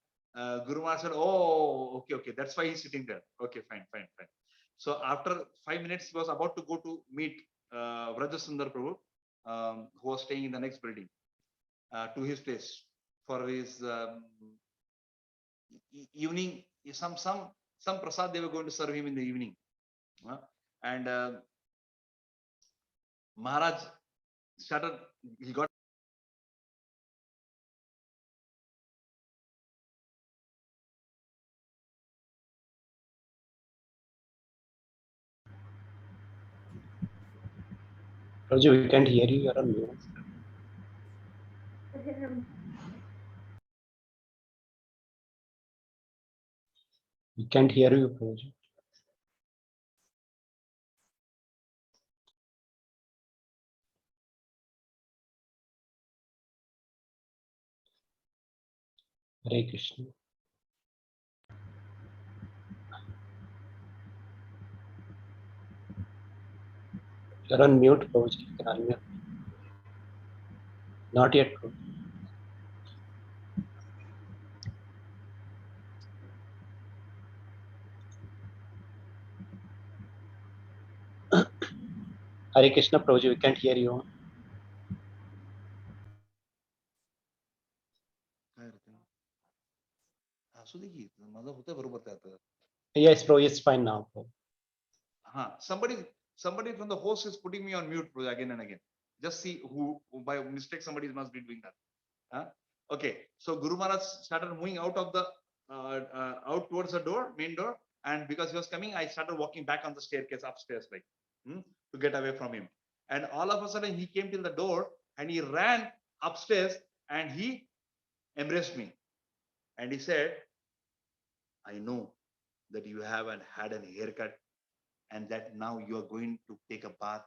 Guru Maharaj said, "Oh, okay, that's why he's sitting there. Okay, fine. So after 5 minutes, he was about to go to meet Vrajasundar Prabhu, who was staying in the next building, to his place for his evening. Some prasad they were going to serve him in the evening, and Maharaj started. He got. Roger, we can't hear you. You're on mute. We can't hear you, Roger. Hare Krishna. You're on mute, Roger. You can unmute. Not yet, Roger. Hare Krishna, Prabhuji, we can't hear you. Yes, Prabhuji, it's fine now. Somebody from the host is putting me on mute again and again. Just see who by mistake somebody must be doing that. Okay, so Guru Maharaj started moving out of the out towards the door, main door, and because he was coming, I started walking back on the staircase upstairs, like to get away from him. And all of a sudden, he came till the door and he ran upstairs and he embraced me, and he said, "I know that you have had a haircut and that now you are going to take a bath,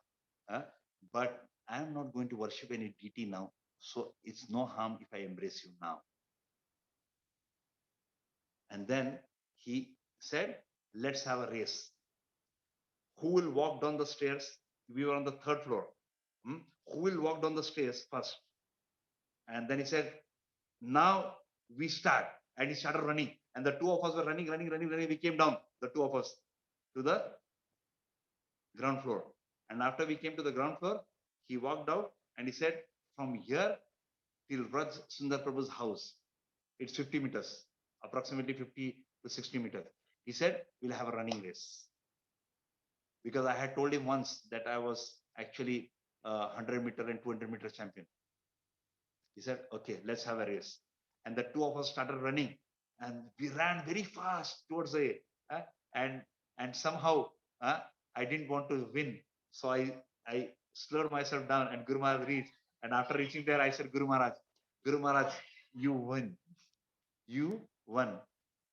but I am not going to worship any deity now, so it's no harm if I embrace you now." And then he said, "Let's have a race. Who will walk down the stairs?" We were on the 3rd floor. Who will walk down the stairs first? And then he said, "Now we start." And he started running. And the two of us were running. We came down, the two of us, to the ground floor. And after we came to the ground floor, he walked out and he said, "From here till Vraj Sundar Prabhu's house, it's 50 meters, approximately 50 to 60 meters. He said, "We'll have a running race." Because I had told him once that I was actually 100-meter and 200-meter champion. He said, "Okay, let's have a race." And the two of us started running, and we ran very fast towards the and somehow I didn't want to win, so I slowed myself down, and Guru Maharaj reached. And after reaching there, I said, Guru Maharaj, you win. You won.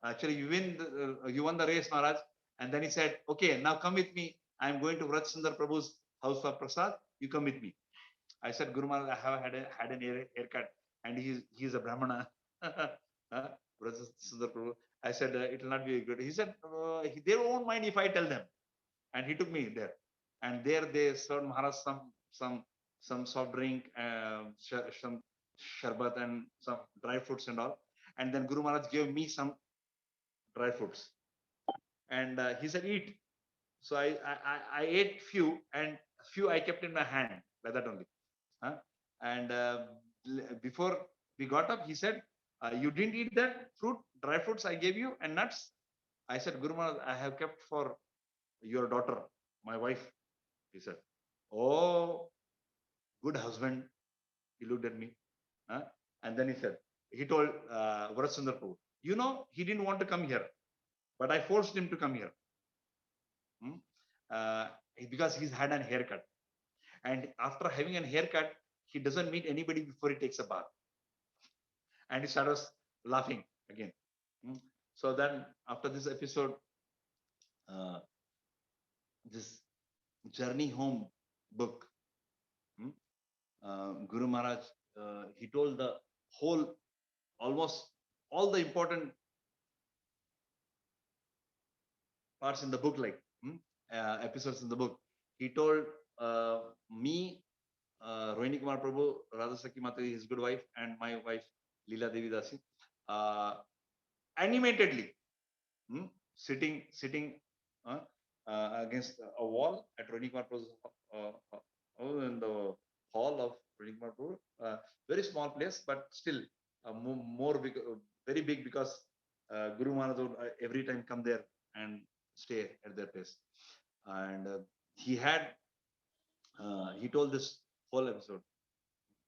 Actually, you won the race, Maharaj." And then he said, "Okay, now come with me. I'm going to Vraj Sundar Prabhu's house for prasad. You come with me." I said, "Guru Maharaj, I have had an haircut, and he's a Brahmana." Vraj Sundar Prabhu. I said, "It will not be good." He said, "They won't mind if I tell them." And he took me there. And there they served Maharaj some soft drink, some sharbat and some dry fruits and all. And then Guru Maharaj gave me some dry fruits. And he said, "Eat." So I ate few, and few I kept in my hand, like that only. And before we got up, he said, "You didn't eat that fruit, dry fruits I gave you and nuts?" I said, "Guru Maharaj, I have kept for your daughter, my wife, he said. Oh, good husband. He looked at me. And then he told Varasundar Prabhu, you know, he didn't want to come here, but I forced him to come here. Because he's had an haircut. And after having a haircut, he doesn't meet anybody before he takes a bath. And he started laughing again. So then after this episode, this Journey Home book, Guru Maharaj, he told the whole, almost all the important parts in the book, like episodes in the book. He told me, Rohini Kumar Prabhu, Radha Sakhi Mataji, his good wife, and my wife, Leela Devi Dasi, animatedly sitting against a wall at Rohini Kumar Prabhu's in the hall of Rohini Kumar Prabhu. Very small place, but still more big, very big, because Guru Maharaj would every time come there and stay at their place. And he told this whole episode,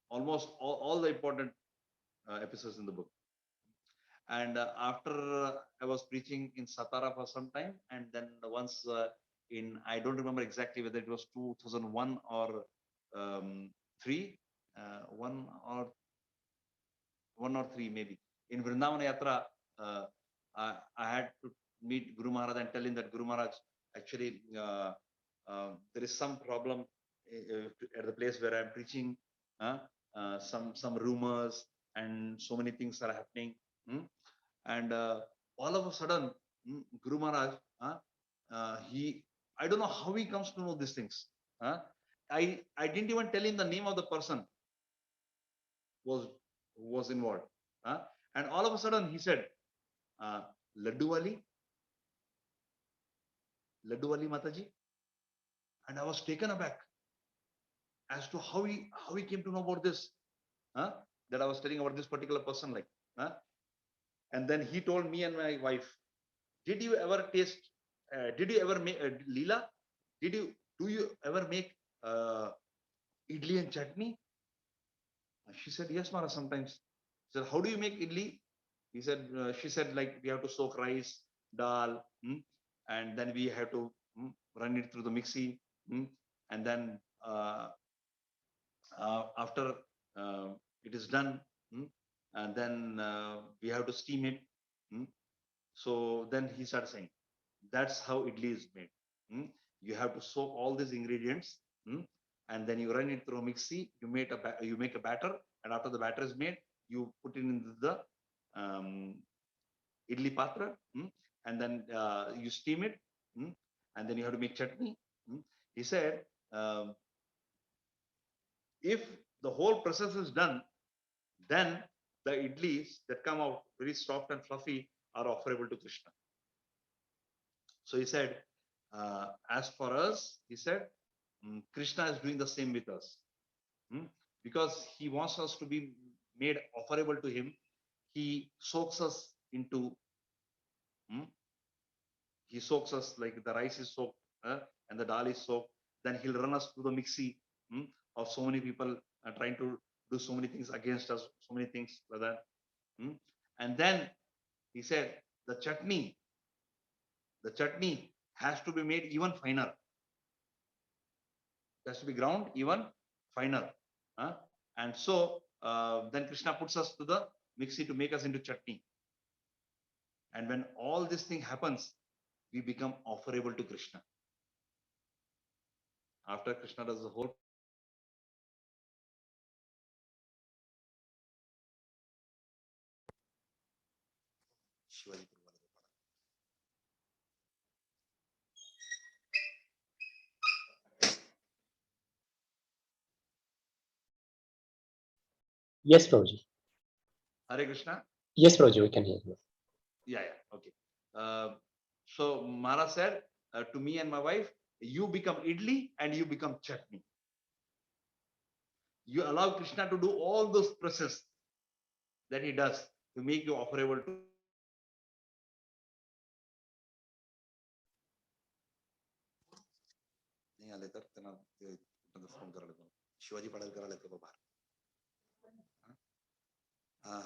almost all the important episodes in the book. And after I was preaching in Satara for some time, and then once I don't remember exactly whether it was 2001 or 3, one or three maybe, in Vrindavana Yatra, I had to meet Guru Maharaj and tell him that Guru Maharaj, actually there is some problem at the place where I'm preaching. Some rumors and so many things are happening. And all of a sudden, Guru Maharaj, I don't know how he comes to know these things. I didn't even tell him the name of the person who was involved. And all of a sudden he said, Laddu Ali Mataji. And I was taken aback as to how he came to know about this, that I was telling about this particular person, like. And then he told me and my wife, did you ever taste, did you ever make Leela? Do you ever make idli and chutney? She said, yes, Maharaj, sometimes. He said, how do you make idli? She said, like, we have to soak rice, dal, and then we have to run it through the mixie. And then after it is done, and then we have to steam it. So then he started saying, that's how idli is made. You have to soak all these ingredients, and then you run it through a mixie. You make a batter, and after the batter is made, you put it into the idli patra, and then you steam it, and then you have to make chutney. He said, if the whole process is done, then the idlis that come out very soft and fluffy are offerable to Krishna. So he said, as for us, he said, Krishna is doing the same with us. Because he wants us to be made offerable to him. He soaks us into, he soaks us like the rice is soaked and the dal is soaked. Then he'll run us through the mixie of so many people trying to do so many things against us, so many things like that. And then he said, the chutney has to be made even finer. It has to be ground even finer. And so then Krishna puts us to the mixie to make us into chutney. And when all this thing happens, we become offerable to Krishna. After Krishna does the whole Yes, Prabhuji. Hare Krishna. Yes, Prabhuji, we can hear you. Yeah, okay. So Maharaj said to me and my wife, you become idli and you become chutney. You allow Krishna to do all those process that he does to make you offerable to नाही आले तर त्यांना phone करायला लागतो. शिवाजी पाडळकर आले का बाहेर.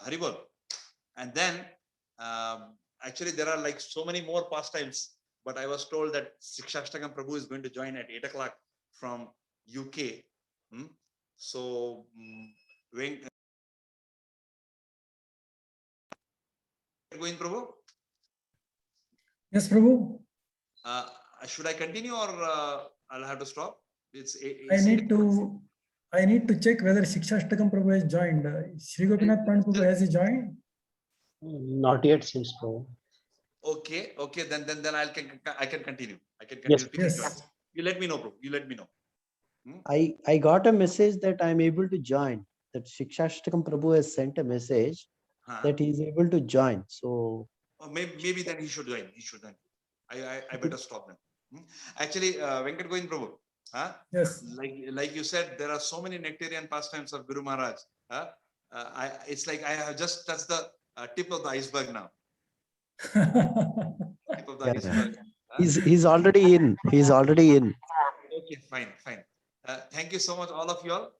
Haribol. And then actually there are like so many more pastimes, but I was told that Shikshashtakam Prabhu is going to join at 8 o'clock from UK. So when going Prabhu? Yes, Prabhu. Should I continue or I'll have to stop? I need to check whether Shikshashtakam Prabhu has joined. Sri Gopinath Pandit Prabhu, has he joined? Not yet seems so. Okay, then I can continue. I can Yes, continue. yes. You let me know, Prabhu. You let me know. I got a message that I'm able to join. That Shikshashtakam Prabhu has sent a message that he is able to join. So Maybe then he should join. He should join. I better stop then. Actually, Venkat Govind Prabhu. Yes. Like you said, there are so many nectarian pastimes of Guru Maharaj. It's like I have just touched the tip of the iceberg now. Tip of the iceberg. he's already in. He's already in. Okay, fine. Thank you so much, all of you all.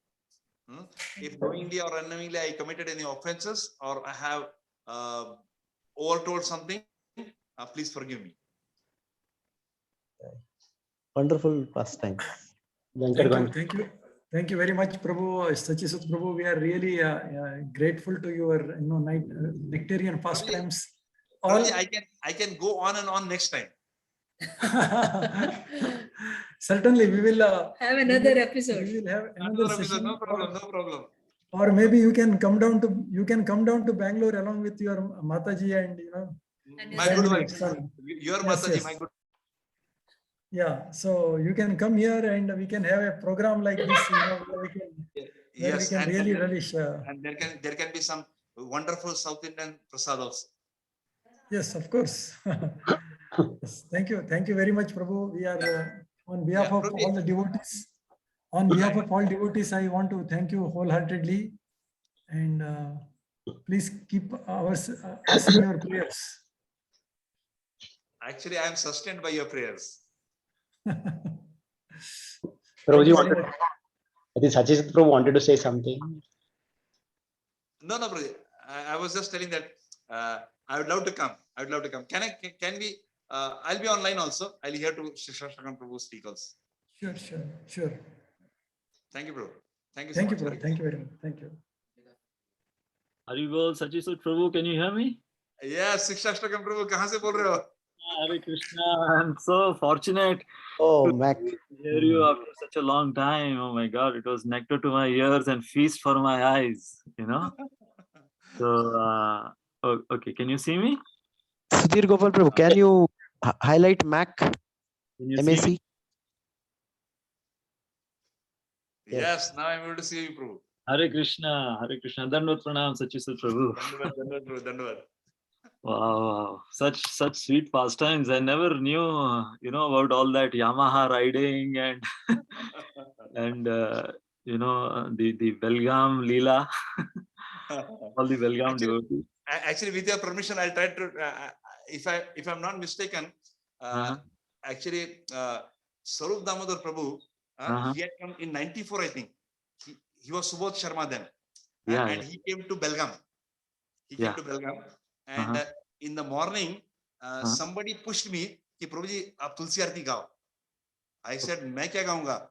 If knowingly or unknowingly I committed any offenses or I have overtold something, please forgive me. Wonderful pastime. Thank you very much, Prabhu. Sacisuta Prabhu, we are really grateful to your nectarian pastimes. I can go on and on next time. Certainly, we will have another episode. We will have another session. No problem. Or maybe you can come down to Bangalore along with your Mataji and my good wife. Your Mataji, my good. Yeah, so you can come here and we can have a program like this. Where we can really relish. And there can be some wonderful South Indian prasad also. Yes, of course. Yes, thank you very much, Prabhu. We are on behalf of all the devotees. On behalf of all devotees, I want to thank you wholeheartedly, and please keep us in your prayers. Actually, I am sustained by your prayers. Prabhuji I think Sacisuta Prabhu wanted to say something. No, Prabhuji. I was just telling that I would love to come. Can we? I'll be online also. I'll hear to Shikshashtakam Prabhu speak also. Sure. Thank you, Prabhu. Thank you so much. Thank you very much. Thank you. Haribol, Sacisuta Prabhu, can you hear me? Yes, Shikshashtakam Prabhu, kahan se bol rahe ho? Hare Krishna, I'm so fortunate to Mac. Hear you after such a long time. Oh my God, it was nectar to my ears and feast for my eyes, So, okay, can you see me? Sudhir Gopal Prabhu, can you highlight Mac? Can you MAC? see me? Yes, now I'm able to see you, Prabhu. Hare Krishna. Dandavat Pranam, Sacisuta Prabhu. Dandavat. Wow, such sweet pastimes. I never knew, about all that Yamaha riding and and the Belgaum Leela, all the Belgaum devotees. Actually, with your permission, I'll try to. If I'm not mistaken, actually, Sarup Damodar Prabhu, he had come in '94, I think. He was Subodh Sharma then, and he came to Belgaum. And in the morning, somebody pushed me कि प्रभु जी आप तुलसी आरती गाओ. I said मैं क्या गाऊंगा,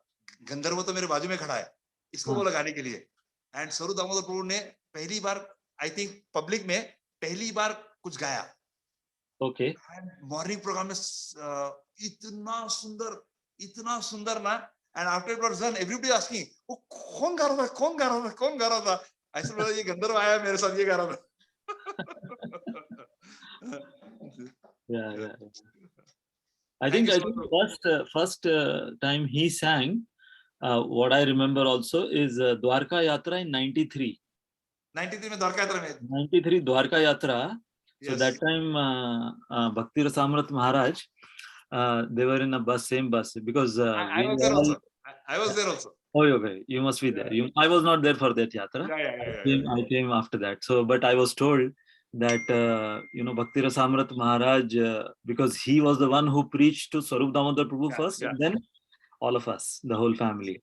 गंधर्व तो मेरे बाजू में खड़ा है, इसको बोला गाने के लिए. And स्वरूप दामोदर प्रभु ने पहली बार, I think पब्लिक में पहली बार कुछ गाया. Okay. मॉर्निंग प्रोग्राम में इतना सुंदर ना. And after it was done, everybody asking, वो कौन गा रहा था? ऐसे बोला ये गंधर्व आया मेरे साथ ये गा रहा था. Yeah. I think first time he sang, what I remember also is Dwarka Yatra in 93. 93 में Dwarka Yatra में. 93 Dwarka Yatra. So that time Bhakti Rasamrit Maharaj, they were in a same bus because I was there also. Oh, okay. You must be there. I was not there for that yatra. I came after that. So, but I was told that Bhakti Rasamrit Maharaj, because he was the one who preached to Swarup Damodar Prabhu first, and then all of us, the whole family.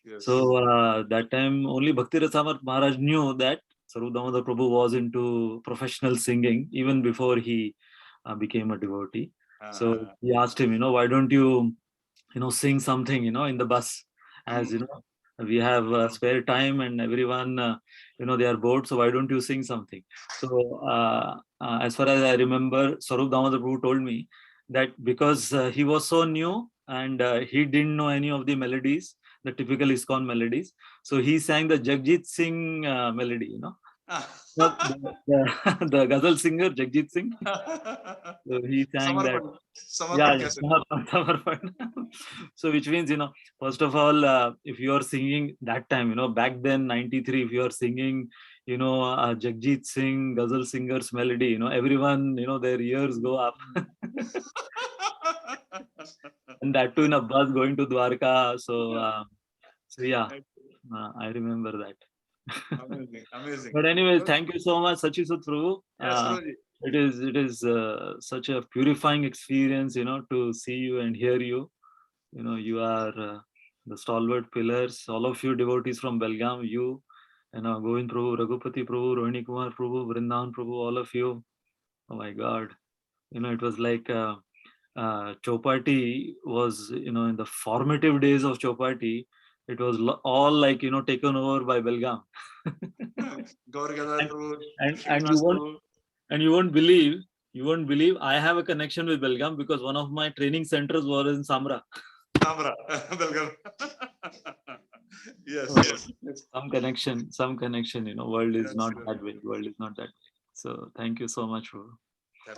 Yes. So that time only Bhakti Rasamar Maharaj knew that Sarup Damodar Prabhu was into professional singing even before he became a devotee. So he asked him, why don't you, sing something, in the bus, as we have spare time and everyone, they are bored. So why don't you sing something? So as far as I remember, Sarup Damodar Prabhu told me that because he was so new and he didn't know any of the melodies, the typical ISKCON melodies. So he sang the Jagjit Singh melody, the ghazal singer Jagjit Singh. So he sang that. Yeah, Samarpan. So which means, first of all, if you are singing that time, back then, 93, if you are singing, Jagjit Singh, ghazal singer's melody, everyone, their ears go up. And that too in a bus going to Dwarka. So yeah, I remember that. Amazing, amazing. But anyways, thank you so much, Sachisut Prabhu. Yes, Guruji. It is such a purifying experience, to see you and hear you. You are the stalwart pillars, all of you devotees from Belgaum, you, Govind Prabhu, Raghupati Prabhu, Rohini Kumar Prabhu, Vrindavan Prabhu, all of you. Oh my God. It was like Chopati was, in the formative days of Chopati, it was all like, taken over by Belgaum. And you won't believe, I have a connection with Belgaum because one of my training centers was in Samra. Belgaum. Yes, So, yes. Some connection, world is not that way. World is not that way. So thank you so much, Prabhu.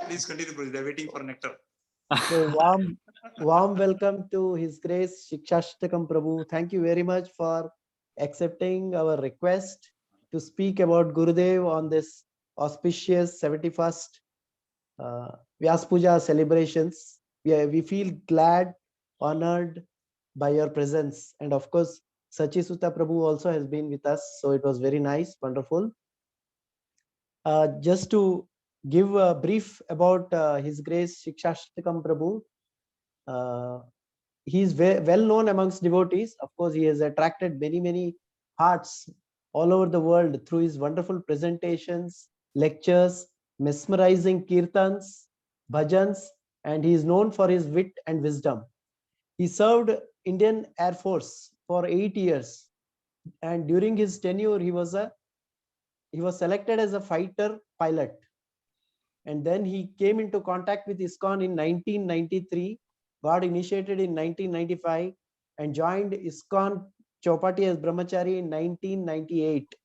Please continue, Guruji. They're waiting for nectar. So warm welcome to His Grace Shikshashtakam Prabhu. Thank you very much for accepting our request to speak about Gurudev on this auspicious 71st Vyasa Puja celebrations. We feel glad, honored by your presence. And of course, Sacisuta Prabhu also has been with us. So it was very nice, wonderful. Just to give a brief about His Grace Shikshashtakam Prabhu. He is well known amongst devotees. Of course, he has attracted many hearts all over the world through his wonderful presentations, lectures, mesmerizing kirtans, bhajans, and he is known for his wit and wisdom. He served Indian Air Force for 8 years, and during his tenure, he was selected as a fighter pilot. And then he came into contact with ISKCON in 1993, got initiated in 1995, and joined ISKCON Chowpatty as Brahmachari in 1998.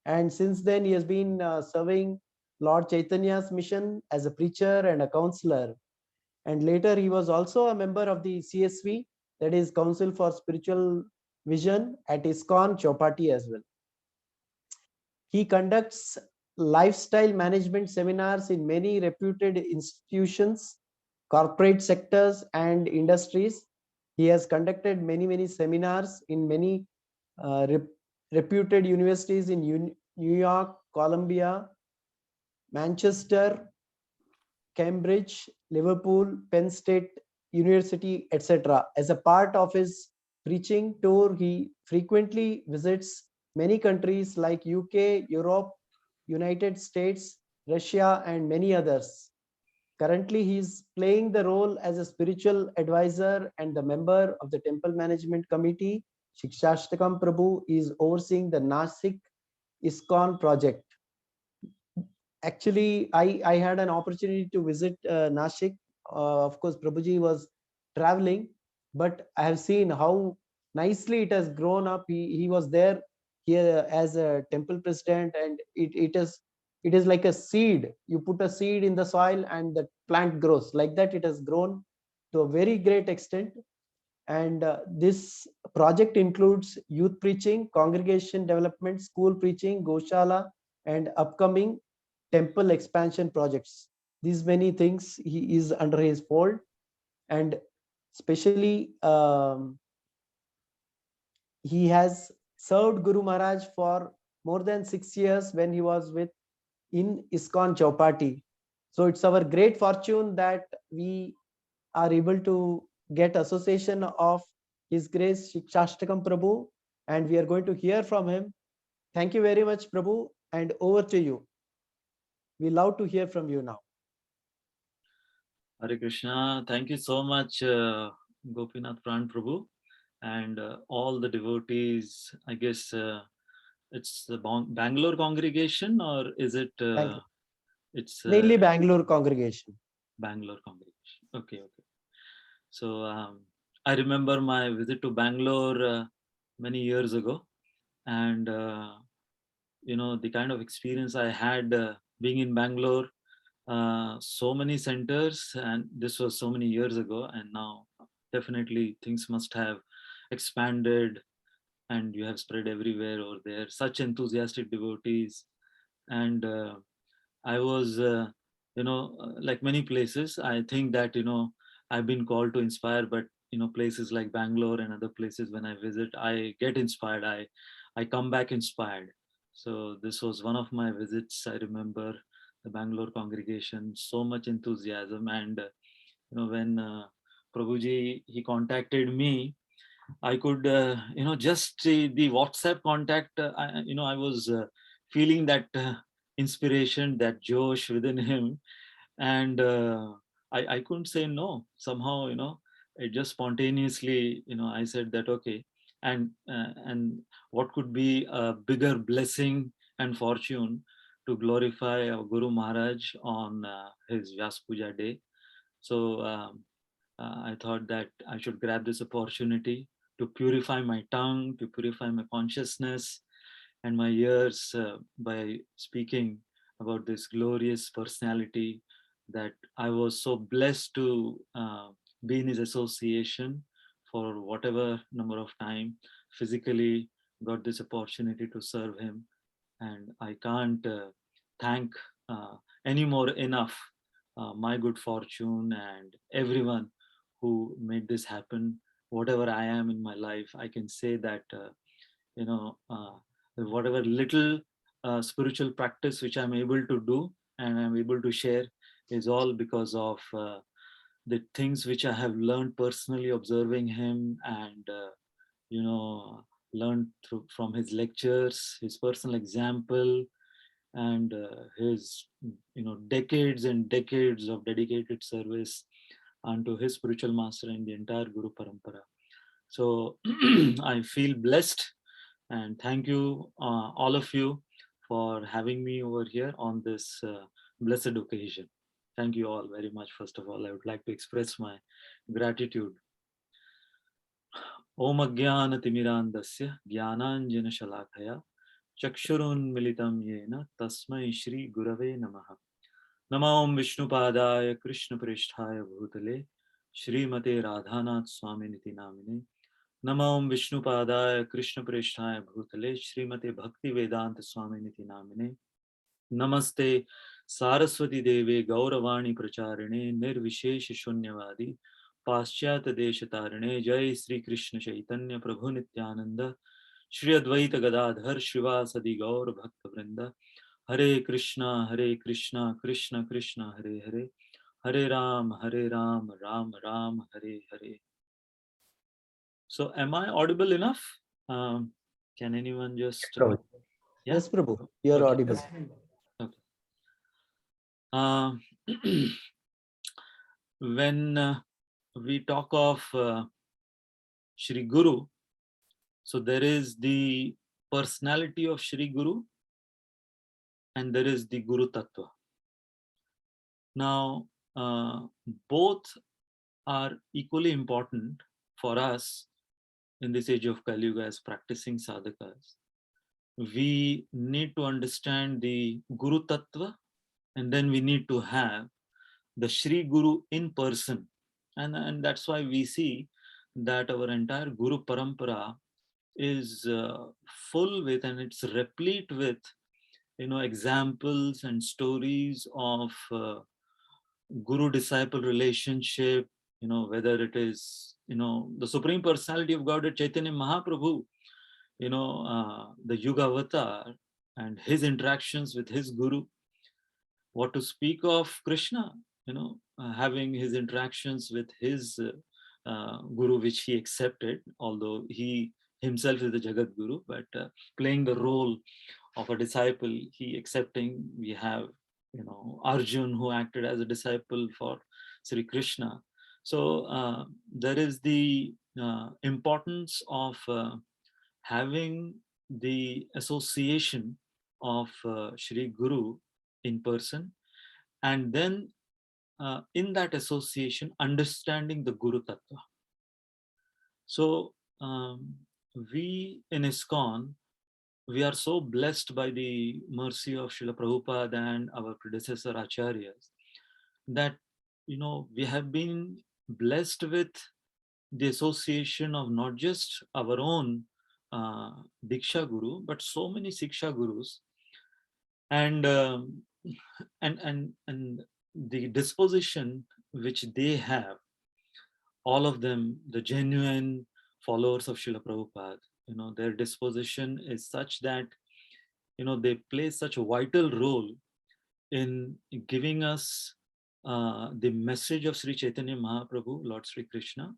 And since then, he has been serving Lord Chaitanya's mission as a preacher and a counselor. And later, he was also a member of the CSV, that is Council for Spiritual Vision at ISKCON Chowpatty as well. He conducts lifestyle management seminars in many reputed institutions, corporate sectors, and industries. He has conducted many seminars in many reputed universities in New York, Columbia, Manchester, Cambridge, Liverpool, Penn State University, etc. As a part of his preaching tour, he frequently visits many countries like UK, Europe, United States, Russia, and many others. Currently, he is playing the role as a spiritual advisor and the member of the Temple Management Committee. Shikshashtakam Prabhu is overseeing the Nashik ISKCON project. Actually, I had an opportunity to visit Nashik. Of course, Prabhuji was traveling, but I have seen how nicely it has grown up. He was there here as a temple president, and it is like a seed. You put a seed in the soil and the plant grows. Like that, it has grown to a very great extent. And this project includes youth preaching, congregation development, school preaching, Goshala, and upcoming temple expansion projects. These many things he is under his fold, and especially he has served Guru Maharaj for more than 6 years when he was in ISKCON Chowpatty. So it's our great fortune that we are able to get association of His Grace Shikshashtakam Prabhu, and we are going to hear from him. Thank you very much, Prabhu, and over to you. We love to hear from you now. Hare Krishna. Thank you so much, Gopinath Pran Prabhu, and all the devotees. I guess it's the Bangalore congregation, or is it? Thank you. It's Mainly Bangalore congregation. Bangalore congregation. Okay, okay. So I remember my visit to Bangalore many years ago, and you know, the kind of experience I had being in Bangalore. So many centers, and this was so many years ago, and now definitely things must have expanded, and you have spread everywhere over there. Such enthusiastic devotees, and I was, you know, like many places, I think that, you know, I've been called to inspire, but you know, places like Bangalore and other places, when I visit, I get inspired. I come back inspired. So this was one of my visits. I remember the Bangalore congregation, so much enthusiasm, and you know, when Prabhuji, he contacted me, I could, you know, just the WhatsApp contact, you know, I was feeling that inspiration, that Josh within him, and I couldn't say no. Somehow, you know, it just spontaneously, you know, I said that okay, and what could be a bigger blessing and fortune to glorify our Guru Maharaj on his Vyasa Puja day. So I thought that I should grab this opportunity to purify my tongue, to purify my consciousness and my ears by speaking about this glorious personality that I was so blessed to be in his association for whatever number of time. Physically got this opportunity to serve him, and I can't thank anymore enough my good fortune and everyone who made this happen. Whatever I am in my life, I can say that you know, whatever little spiritual practice which I'm able to do and I'm able to share is all because of the things which I have learned personally observing him, and you know, learned from his lectures, his personal example, and his, you know, decades and decades of dedicated service unto his spiritual master and the entire Guru Parampara. So I feel blessed, and thank you all of you for having me over here on this blessed occasion. Thank you all very much. First of all, I would like to express my gratitude. Om Ajnana Timirandasya Jnananjana Shalakaya Chakshurunmilitam Yena Tasmai Shri Gurave Namaha. Namo Om Vishnupadaya Krishna Pristhaya Bhutale Srimate Radhanath Swami Namine. Namo Om Vishnupadaya Krishna Pristhaya Bhutale Srimate Bhakti Vedanta Swami Namine. Namaste Saraswati Deve Gauravani Pracharine Nirvishesh Shunyavadi Paschat Deshatarine Jai Sri Krishna Chaitanya Prabhu Nityananda Shri Advaita Gadadhar Shivasadi Gaur Bhakta Vrinda Hare Krishna Krishna Krishna Hare Hare Hare Ram Ram Ram Hare Hare. So am I audible enough? Can anyone just Prabhu. Yeah? Yes, Prabhu, you are Okay. audible. Okay. When we talk of Shri Guru, so there is the personality of Shri Guru and there is the Guru Tattva. Now, both are equally important for us in this age of Kali Yuga as practicing sadhakas. We need to understand the Guru Tattva, and then we need to have the Shri Guru in person. And that's why we see that our entire Guru Parampara is full with, and it's replete with, you know, examples and stories of Guru disciple relationship, you know, whether it is, you know, the Supreme Personality of Godhead Chaitanya Mahaprabhu, you know, the Yuga Avatar and his interactions with his Guru. What to speak of Krishna, you know, having his interactions with his Guru which he accepted, although he himself is the Jagat Guru, but playing the role of a disciple, he accepting. We have, Arjun, who acted as a disciple for Sri Krishna. So there is the importance of having the association of Shri Guru in person, and then in that association, understanding the Guru Tattva. So we in ISKCON, we are so blessed by the mercy of Srila Prabhupada and our predecessor Acharyas that, we have been blessed with the association of not just our own Diksha Guru, but so many Siksha Gurus, and the disposition which they have, all of them, the genuine followers of Srila Prabhupada, their disposition is such that, they play such a vital role in giving us the message of Sri Chaitanya Mahaprabhu, Lord Sri Krishna,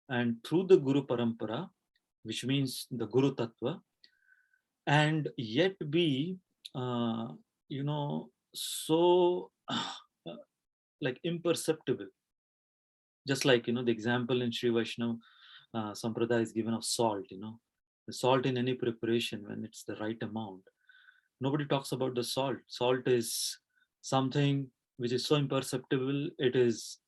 and through the Guru Parampara, which means the Guru Tattva, and yet be, so like imperceptible. Just like, the example in Sri Vaishnava Sampradaya is given of salt, the salt in any preparation, when it's the right amount. Nobody talks about the salt. Salt is something which is so imperceptible. It is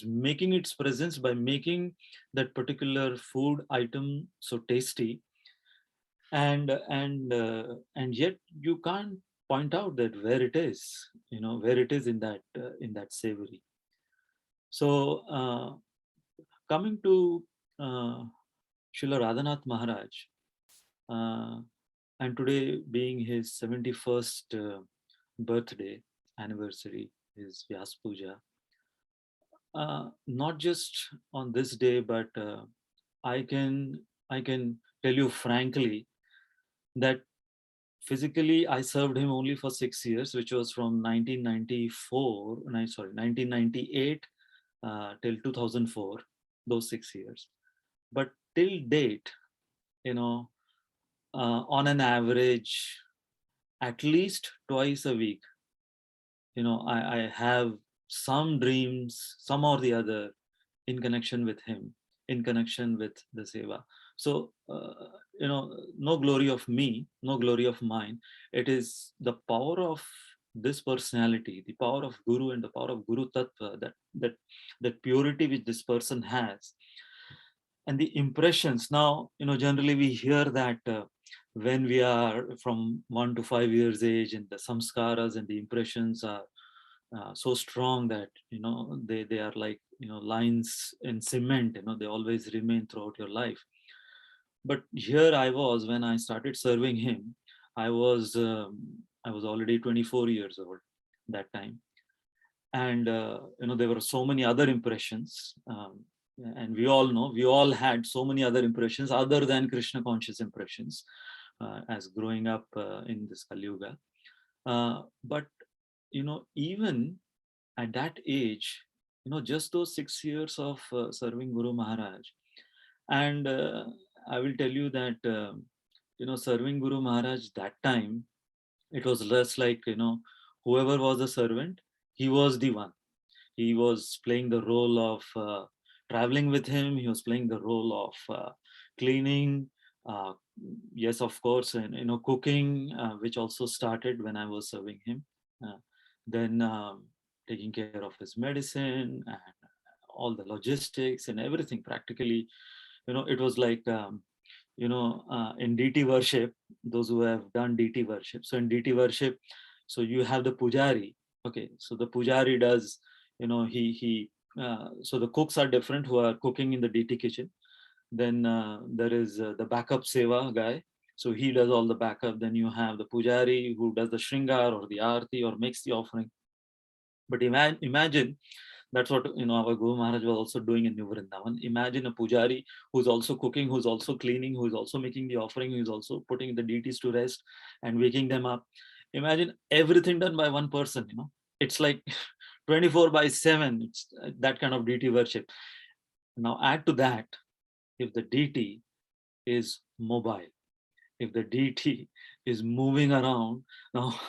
making its presence by making that particular food item so tasty, and yet you can't point out that where it is, where it is in that savory. So coming to Srila Radhanath Maharaj, and today being his 71st birthday anniversary, his Vyasa Puja. Not just on this day, but I can tell you frankly that physically I served him only for 6 years, which was from 1998 till 2004, those 6 years. But till date, on an average, at least twice a week, I have some dreams, some or the other, in connection with him, in connection with the seva. So, no glory of me, no glory of mine. It is the power of this personality, the power of Guru and the power of Guru Tattva, that purity which this person has. And the impressions. Now, generally we hear that when we are from 1 to 5 years age, and the samskaras and the impressions are so strong that, they are like, lines in cement, they always remain throughout your life. But here I was, when I started serving him, I was already 24 years old that time. And, there were so many other impressions. And we all know, we all had so many other impressions other than Krishna conscious impressions as growing up in this Kali Yuga. But, even at that age, just those 6 years of serving Guru Maharaj. And I will tell you that, serving Guru Maharaj that time, it was less like, whoever was the servant, he was the one. He was playing the role of traveling with him. He was playing the role of cleaning. Yes, of course, and cooking, which also started when I was serving him. Then taking care of his medicine and all the logistics and everything. Practically, it was like, in DT worship, those who have done DT worship. So in DT worship, so you have the pujari. Okay, so the pujari does, so the cooks are different who are cooking in the DT kitchen. Then there is the backup seva guy. So he does all the backup. Then you have the pujari who does the shringar or the arti or makes the offering. But imagine that's what, our Guru Maharaj was also doing in New Vrindavan. Imagine a pujari who's also cooking, who's also cleaning, who's also making the offering, who's also putting the deities to rest and waking them up. Imagine everything done by one person, It's like 24/7. It's that kind of deity worship. Now add to that, if the deity is mobile, if the deity is moving around, now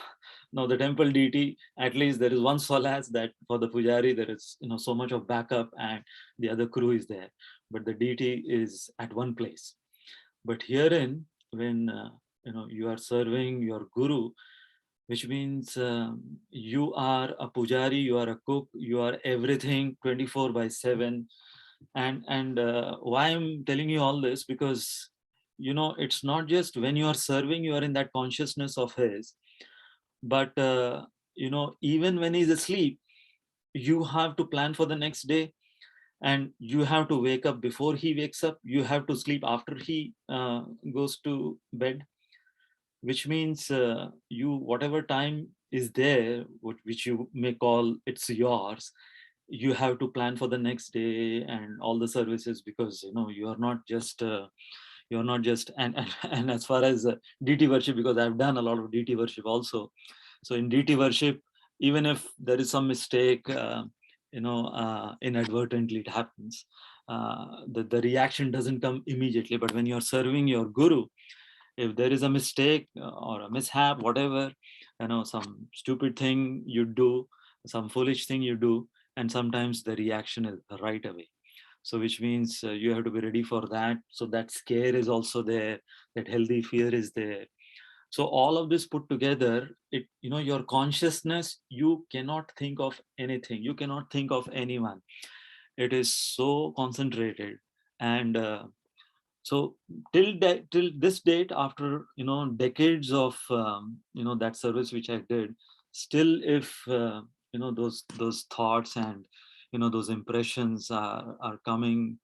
now the temple deity, at least there is one solace that for the pujari there is so much of backup and the other crew is there, but the deity is at one place. But herein, when you are serving your guru, which means you are a pujari, you are a cook, you are everything 24/7. And why I'm telling you all this, because it's not just when you are serving you are in that consciousness of his, but even when he's asleep, you have to plan for the next day, and you have to wake up before he wakes up, you have to sleep after he goes to bed, which means you, whatever time is there, which you may call it's yours, you have to plan for the next day and all the services, because you are not just and as far as deity worship, because I've done a lot of deity worship also. So in deity worship, even if there is some mistake, inadvertently it happens, the reaction doesn't come immediately. But when you're serving your guru, if there is a mistake or a mishap, whatever, some stupid thing you do, some foolish thing you do, and sometimes the reaction is right away. So which means you have to be ready for that. So that scare is also there, that healthy fear is there. So all of this put together, your consciousness, you cannot think of anything, you cannot think of anyone. It is so concentrated. And so till this date, after decades of that service which I did, still if those thoughts and those impressions are coming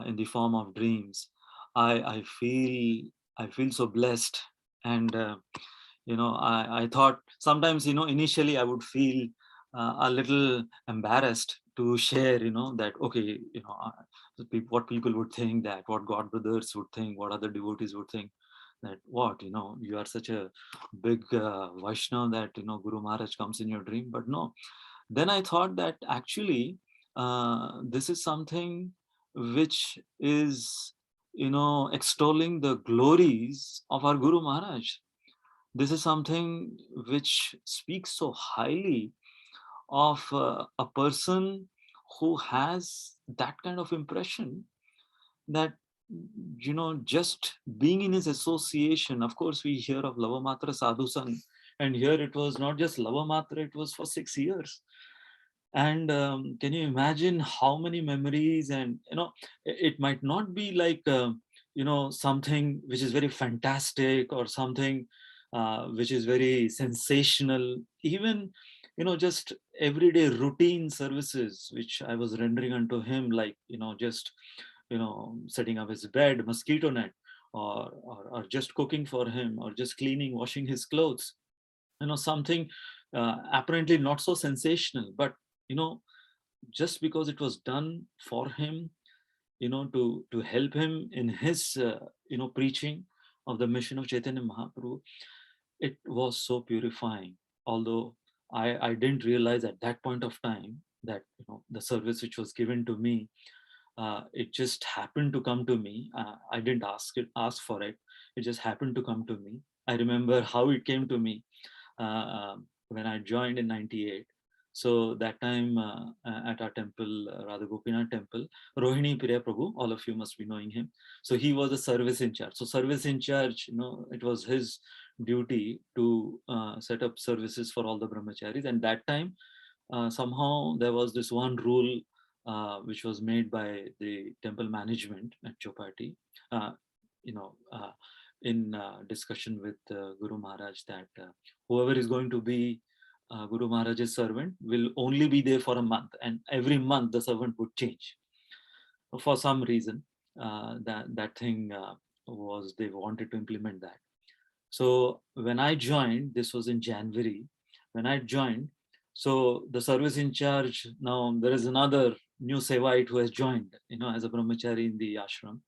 in the form of dreams, I feel so blessed. And I thought sometimes initially I would feel a little embarrassed to share that, okay, what people would think, that what God brothers would think, what other devotees would think, that what you are such a big Vaishnava that Guru Maharaj comes in your dream. But no, then I thought that actually this is something which is extolling the glories of our Guru Maharaj. This is something which speaks so highly of a person who has that kind of impression, that just being in his association. Of course we hear of Lavamatra Sadhusan, and here it was not just Lavamatra, it was for 6 years. And can you imagine how many memories? And it might not be like something which is very fantastic or something which is very sensational. Even just everyday routine services which I was rendering unto him, like just setting up his bed, mosquito net, or just cooking for him, or just cleaning, washing his clothes, something apparently not so sensational, but just because it was done for him, to help him in his preaching of the mission of Chaitanya Mahaprabhu, it was so purifying. Although I didn't realize at that point of time that the service which was given to me, it just happened to come to me. I didn't ask for it. It just happened to come to me. I remember how it came to me when I joined in '98. So that time at our temple, Radha Gopinath temple, Rohini Priya Prabhu, all of you must be knowing him. So he was a service in charge. So service in charge, it was his duty to set up services for all the brahmacharis. And that time, somehow there was this one rule which was made by the temple management at Chopati, in discussion with Guru Maharaj, that whoever is going to be Guru Maharaj's servant will only be there for a month, and every month the servant would change. For some reason, that thing was, they wanted to implement that. So when I joined, this was in January, when I joined, so the service in charge, now there is another new Sevite who has joined, as a brahmachari in the ashram.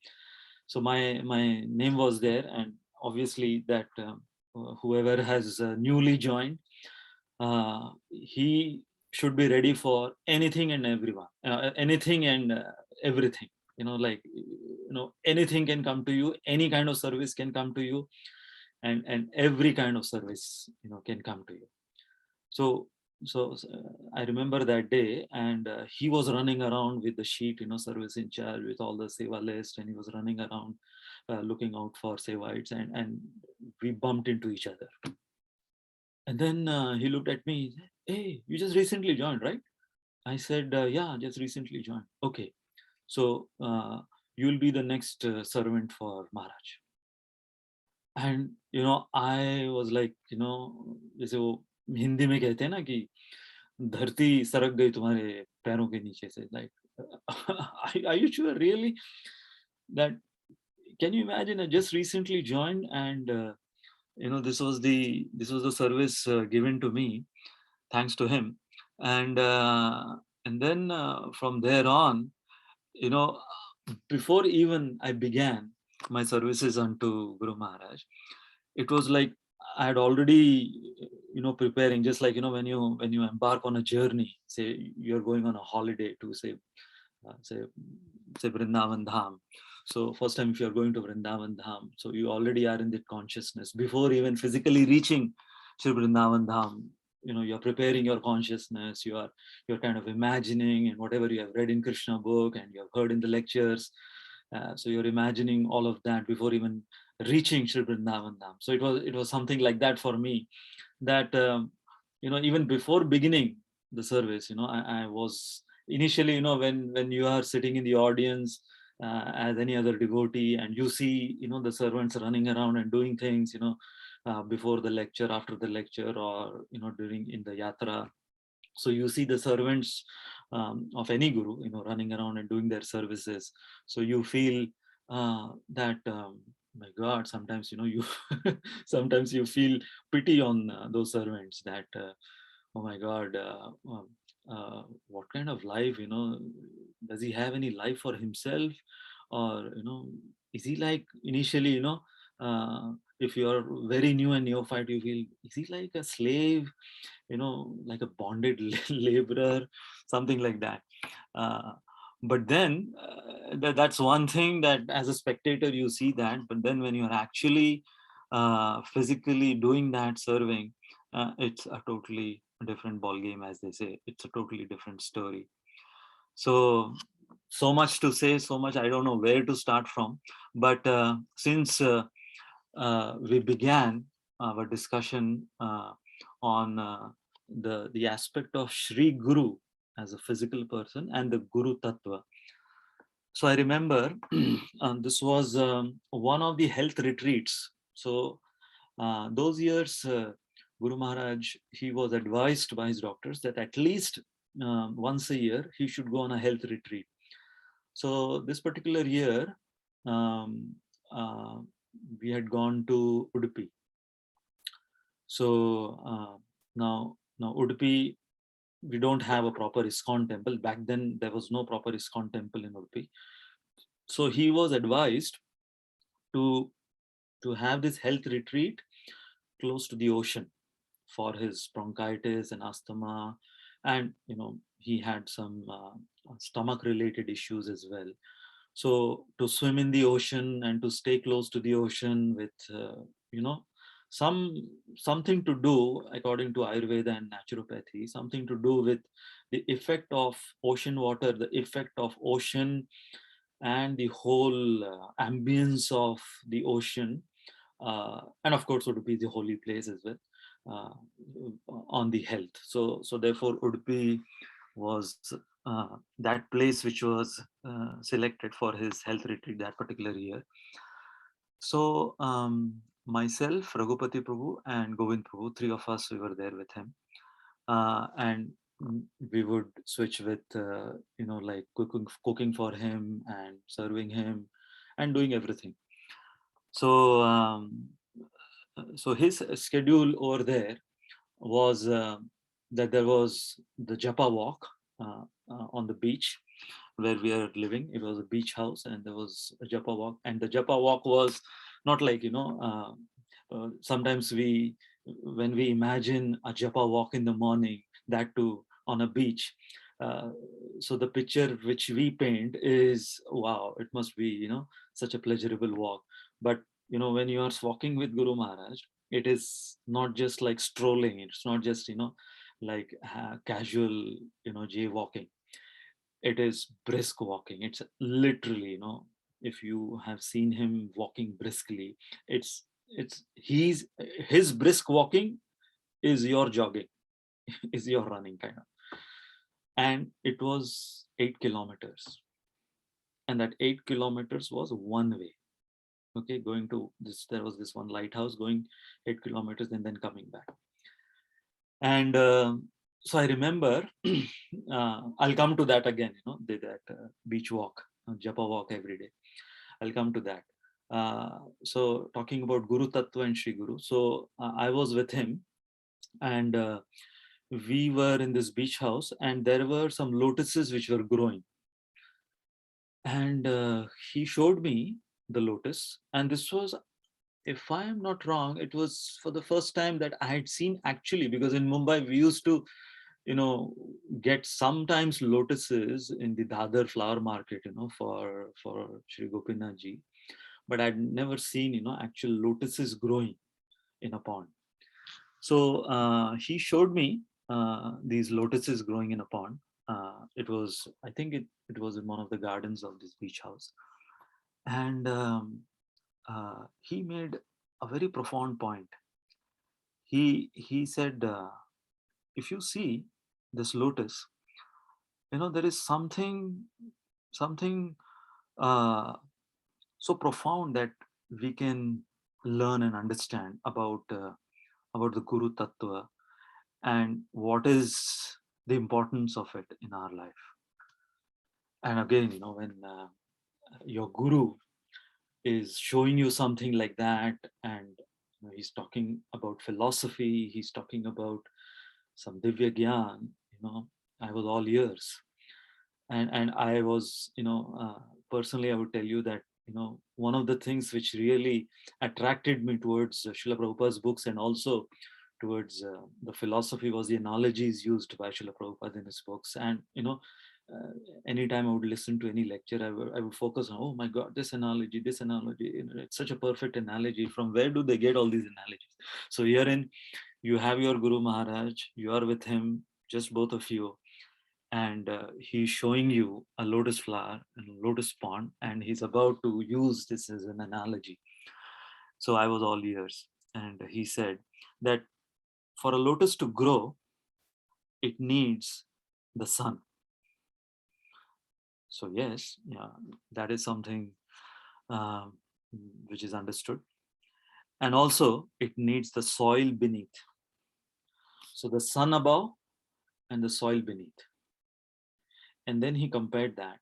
So my name was there, and obviously that whoever has newly joined, he should be ready for anything and everything. like, anything can come to you, any kind of service can come to you, and every kind of service, can come to you. So I remember that day, and he was running around with the sheet, service in charge with all the seva list, and he was running around looking out for sevites, and we bumped into each other. And then he looked at me, hey, you just recently joined, right? I said, yeah, just recently joined. Okay, so you'll be the next servant for Maharaj. And I was like, जैसे वो हिंदी में कहते हैं ना कि धरती सरक गई तुम्हारे पैरों के नीचे से, like, are you sure really that, can you imagine, I just recently joined, and this was the service given to me thanks to him. And then from there on, before even I began my services unto Guru Maharaj, it was like I had already, preparing, just like, when you embark on a journey, say you're going on a holiday to say Vrindavan Dham. So first time if you're going to Vrindavan Dham, so you already are in that consciousness before even physically reaching Shri Vrindavan Dham. You're preparing your consciousness, you're kind of imagining, and whatever you have read in Krishna book and you have heard in the lectures, so you're imagining all of that before even reaching Shri Vrindavan Dham. So it was something like that for me, that even before beginning the service, I was initially, when you are sitting in the audience as any other devotee, and you see the servants running around and doing things, before the lecture, after the lecture, or during in the yatra. So you see the servants of any guru, running around and doing their services. So you feel that, my God, sometimes you sometimes you feel pity on those servants, that oh my God, what kind of life, does he have any life for himself, or is he like initially, if you are very new and neophyte, you feel, is he like a slave, like a bonded laborer, something like that. But then that's one thing, that as a spectator you see that, but then when you're actually physically doing that serving, it's a totally different ball game, as they say. It's a totally different story. So much to say, so much, I don't know where to start from. But since we began our discussion on the aspect of Shri Guru as a physical person and the Guru Tattva. So I remember this was one of the health retreats. So those years, Guru Maharaj, he was advised by his doctors that at least once a year he should go on a health retreat. So this particular year, we had gone to Udupi. So now Udupi, we don't have a proper ISKCON temple. Back then, there was no proper ISKCON temple in Udupi. So he was advised to have this health retreat close to the ocean for his bronchitis and asthma, and he had some stomach related issues as well. So to swim in the ocean and to stay close to the ocean with something to do, according to Ayurveda and naturopathy, something to do with the effect of ocean water, the effect of ocean, and the whole ambience of the ocean, and of course Udupi, the holy place as well, on the health. So therefore Udupi was that place which was selected for his health retreat that particular year. So myself, Raghupati Prabhu, and Govind Prabhu, three of us, we were there with him, and we would switch with like cooking for him and serving him and doing everything. So so his schedule over there was that there was the Japa walk on the beach where we are living. It was a beach house, and there was a Japa walk, and the Japa walk was not like sometimes when we imagine a Japa walk in the morning, that too on a beach, so the picture which we paint is, wow, it must be, such a pleasurable walk. But, when you are walking with Guru Maharaj, it is not just like strolling. It's not just, like casual, jaywalking. It is brisk walking. It's literally, if you have seen him walking briskly, his brisk walking is your jogging, is your running kind of. And it was 8 kilometers. And that 8 kilometers was one way. Okay, going to this, there was this one lighthouse, going 8 kilometers and then coming back. And so I remember, I'll come to that again, that beach walk, japa walk every day. I'll come to that. So talking about Guru Tattva and Shri Guru. So I was with him, and we were in this beach house, and there were some lotuses which were growing. And he showed me the lotus, and this was, if I am not wrong, it was for the first time that I had seen actually, because in Mumbai we used to, get sometimes lotuses in the Dadar flower market, for Shri Gopinath ji, but I'd never seen, actual lotuses growing in a pond. So he showed me these lotuses growing in a pond. It was, I think it was in one of the gardens of this beach house. And he made a very profound point. He said, if you see this lotus, there is something so profound that we can learn and understand about the Guru Tattva and what is the importance of it in our life. And again, when your Guru is showing you something like that, and he's talking about philosophy, he's talking about some Divya Gyan, I was all ears. And I was, personally, I would tell you that, one of the things which really attracted me towards Srila Prabhupada's books and also towards the philosophy was the analogies used by Srila Prabhupada in his books. And, anytime I would listen to any lecture, I would focus on, oh my God, this analogy, it's such a perfect analogy. From where do they get all these analogies? So herein, you have your Guru Maharaj, you are with him, just both of you. And he's showing you a lotus flower and a lotus pond, and he's about to use this as an analogy. So I was all ears. And he said that for a lotus to grow, it needs the sun. So yes, yeah, that is something which is understood. And also it needs the soil beneath. So the sun above and the soil beneath. And then he compared that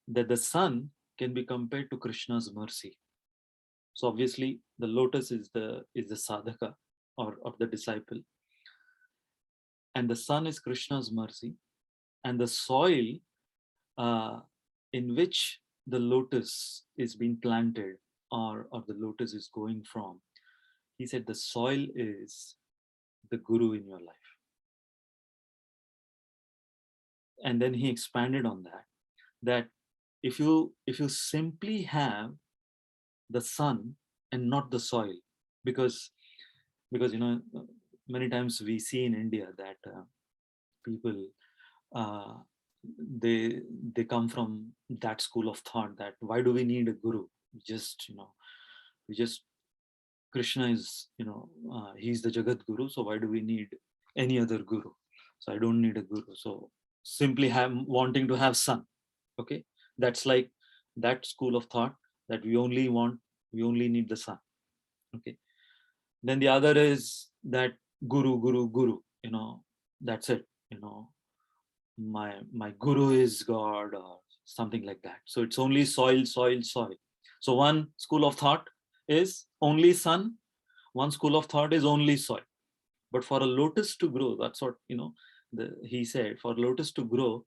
the sun can be compared to Krishna's mercy. So obviously the lotus is the sadhaka or the disciple. And the sun is Krishna's mercy. And the soil in which the lotus is being planted or the lotus is going from, he said the soil is the Guru in your life. And then he expanded on that if you simply have the sun and not the soil, because many times we see in India that people they come from that school of thought that why do we need a guru? Krishna is he's the Jagat Guru, so why do we need any other guru? So I don't need a guru. So simply wanting to have sun. Okay, that's like that school of thought that we only need the sun. Okay, then the other is that guru, that's it. My guru is God or something like that. So it's only soil. So one school of thought is only sun, one school of thought is only soil. But for a lotus to grow, that's what he said, for lotus to grow,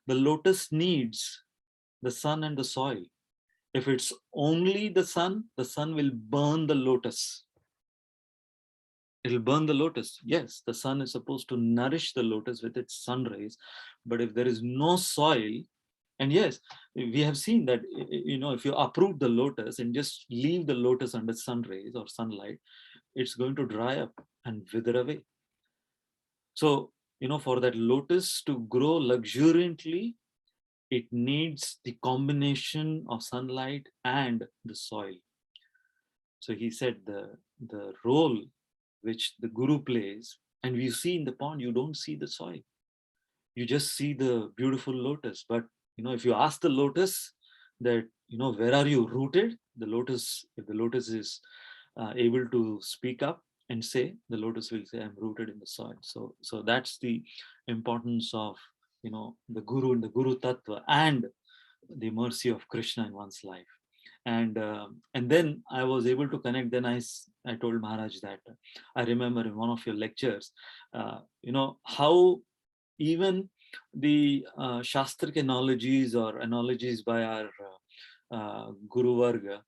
the lotus needs the sun and the soil. If it's only the sun will burn the lotus. It'll burn the lotus. Yes, the sun is supposed to nourish the lotus with its sun rays, but if there is no soil, and yes, we have seen that, if you uproot the lotus and just leave the lotus under sun rays or sunlight, it's going to dry up and wither away. So, for that lotus to grow luxuriantly, it needs the combination of sunlight and the soil. So he said the role which the guru plays, and we see in the pond, you don't see the soil. You just see the beautiful lotus. But, if you ask the lotus that, where are you rooted? If the lotus is able to speak up and say, the lotus will say, I'm rooted in the soil. So that's the importance of, the guru and the guru tattva and the mercy of Krishna in one's life. And then I was able to connect. Then I told Maharaj that I remember in one of your lectures, how even the Shastric analogies or analogies by our Guru Varga,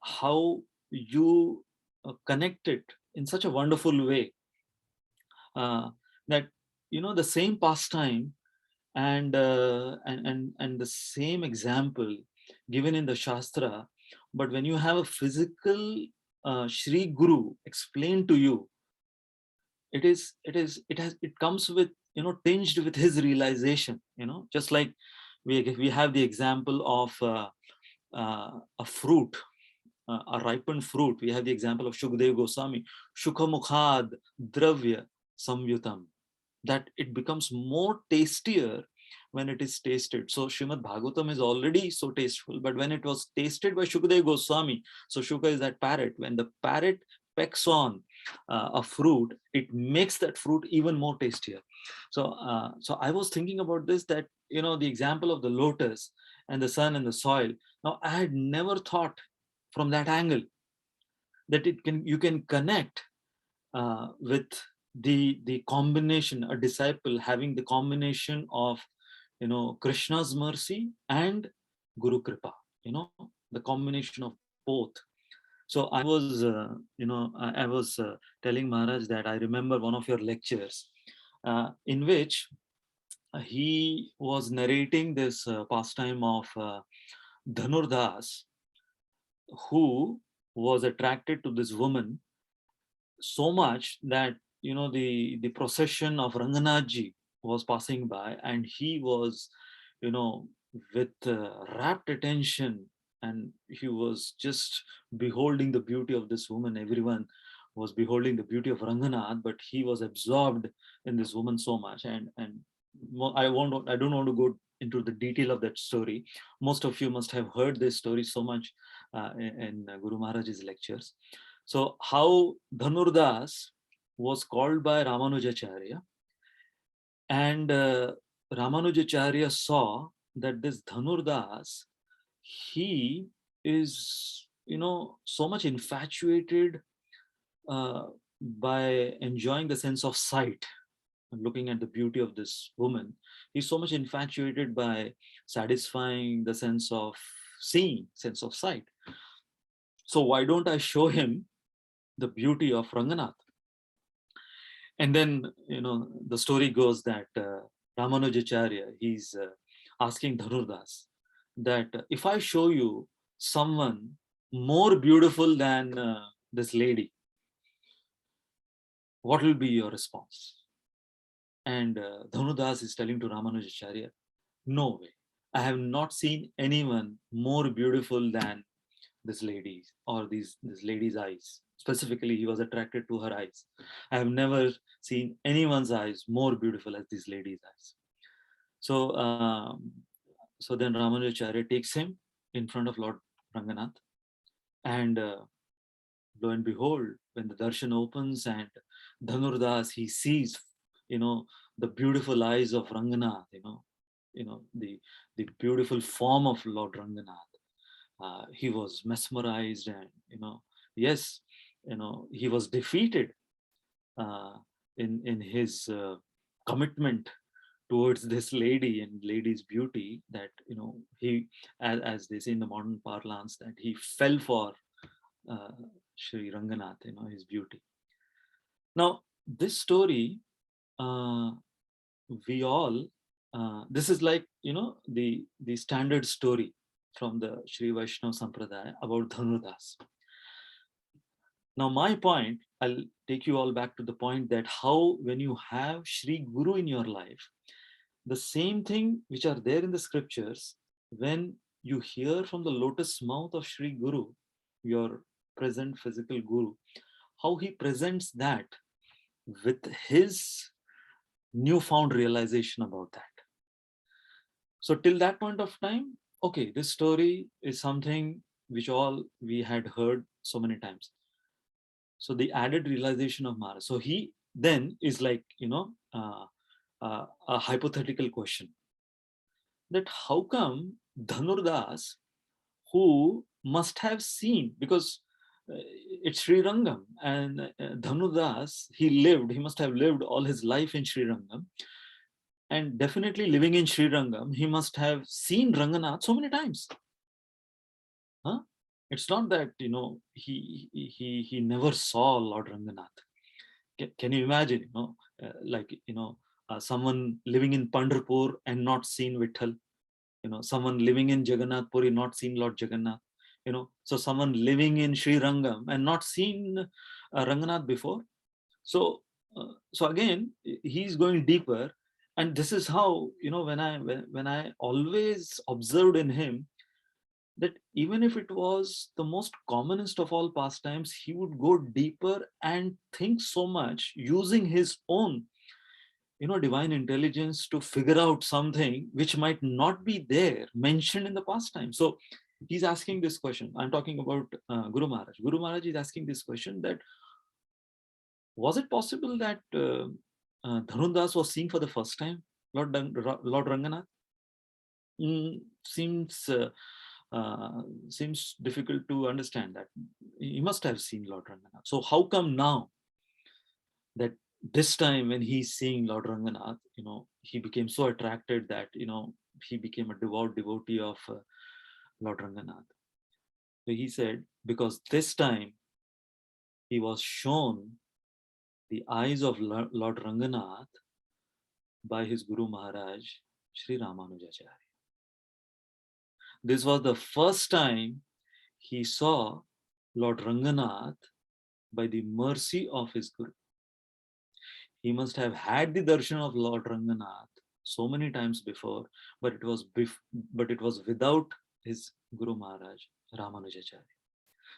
how you connect it in such a wonderful way that, the same pastime and the same example given in the Shastra, but when you have a physical Shri Guru explained to you, it comes with, tinged with his realization, just like we have the example of a fruit, a ripened fruit. We have the example of Shukdev Goswami, Shukhamukhad Dravya Samyutam, that it becomes more tastier when it is tasted. So Srimad Bhagavatam is already so tasteful, but when it was tasted by Shukdev Goswami, so Shuka is that parrot, when the parrot pecks on a fruit, it makes that fruit even more tastier. So I was thinking about this, that, the example of the lotus and the sun and the soil. Now, I had never thought from that angle that you can connect with the combination, a disciple having the combination of, Krishna's mercy and Guru Kripa, the combination of both. So I was, I was telling Maharaj that I remember one of your lectures in which he was narrating this pastime of Dhanurdas, who was attracted to this woman so much that, the procession of Ranganathji was passing by, and he was, with rapt attention, and he was just beholding the beauty of this woman. Everyone was beholding the beauty of Ranganath, but he was absorbed in this woman so much. And I don't want to go into the detail of that story. Most of you must have heard this story so much in Guru Maharaj's lectures. So how Dhanurdas was called by Ramanujacharya, and Ramanujacharya saw that this Dhanurdas, he is, so much infatuated by enjoying the sense of sight, looking at the beauty of this woman. He's so much infatuated by satisfying the sense of seeing, sense of sight. So why don't I show him the beauty of Ranganath? And then, the story goes that Ramanujacharya, he's asking Dhanurdas that if I show you someone more beautiful than this lady, what will be your response? And Dhanurdas is telling to Ramanujacharya, no way. I have not seen anyone more beautiful than this lady, or this lady's eyes. Specifically, he was attracted to her eyes. I have never seen anyone's eyes more beautiful as this lady's eyes. So, so then Ramanujacharya takes him in front of Lord Ranganath, and lo and behold, when the darshan opens and Dhanurdas, he sees, the beautiful eyes of Ranganath, the beautiful form of Lord Ranganath. He was mesmerized, and yes, he was defeated in his commitment towards this lady and lady's beauty, that he, as they say in the modern parlance, that he fell for Sri Ranganath, his beauty. Now, this story, we all, this is like, the standard story from the Sri Vaishnava Sampradaya about Dhanurdas. Now, my point, I'll take you all back to the point that how when you have Sri Guru in your life, the same thing which are there in the scriptures, when you hear from the lotus mouth of Sri Guru, your present physical Guru, how he presents that with his newfound realization about that. So till that point of time, okay, this story is something which all we had heard so many times. So the added realization of Maharaj. So he then is like, a hypothetical question, that how come Dhanurdas, who must have seen, because it's Sri Rangam, and Dhanurdas, he must have lived all his life in Sri Rangam, and definitely living in Sri Rangam, he must have seen Ranganath so many times. Huh? It's not that, he never saw Lord Ranganath. Can you imagine, someone living in Pandharpur and not seen Vitthal? Someone living in Jagannath Puri, not seen Lord Jagannath. So someone living in Sri Rangam and not seen Ranganath before. So again, he's going deeper, and this is how, when I always observed in him that even if it was the most commonest of all pastimes, he would go deeper and think so much using his own, divine intelligence to figure out something which might not be there mentioned in the pastime. So he's asking this question. I'm talking about Guru Maharaj. Guru Maharaj is asking this question, that was it possible that Dhanurdas was seeing for the first time Lord Ranganath? Seems difficult to understand that. He must have seen Lord Ranganath. So how come now that this time when he's seeing Lord Ranganath, he became so attracted that, he became a devout devotee of Lord Ranganath? So he said, because this time he was shown the eyes of Lord Ranganath by his Guru Maharaj, Sri Ramanujacharya. This was the first time he saw Lord Ranganath by the mercy of his Guru. He must have had the darshan of Lord Ranganath so many times before, but it was without his Guru Maharaj, Ramanujacharya.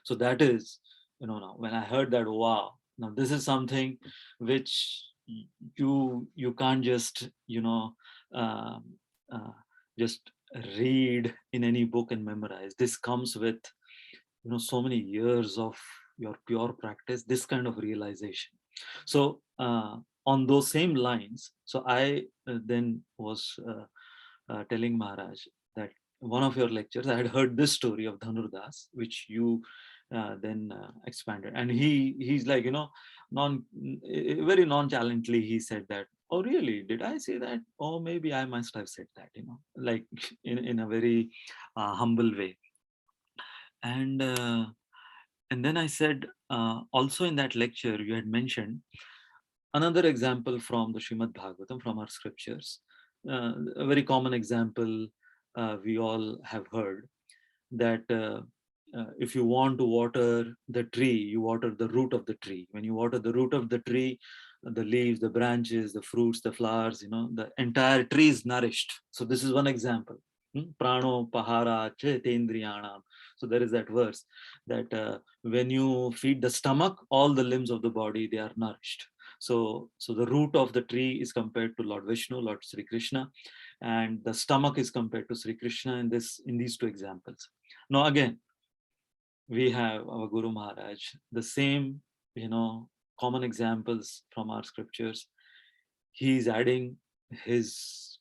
So that is, now when I heard that, wow, now this is something which you can't just, just read in any book and memorize. This comes with, so many years of your pure practice, this kind of realization. So on those same lines, so I then was telling Maharaj that one of your lectures, I had heard this story of Dhanurdas, which you then expanded. And he's like, very nonchalantly, he said that, oh really, did I say that? Oh, maybe I must have said that, like in a very humble way. And then I said, also in that lecture, you had mentioned another example from the Srimad Bhagavatam, from our scriptures. A very common example we all have heard, that if you want to water the tree, you water the root of the tree. When you water the root of the tree, the leaves, the branches, the fruits, the flowers, the entire tree is nourished. So this is one example. Prano pahara chetendriyanam. So there is that verse that when you feed the stomach, all the limbs of the body, they are nourished. So the root of the tree is compared to Lord Vishnu, Lord Sri Krishna, and the stomach is compared to Sri Krishna in these two examples. Now again, we have our Guru Maharaj, the same, common examples from our scriptures. He's adding his,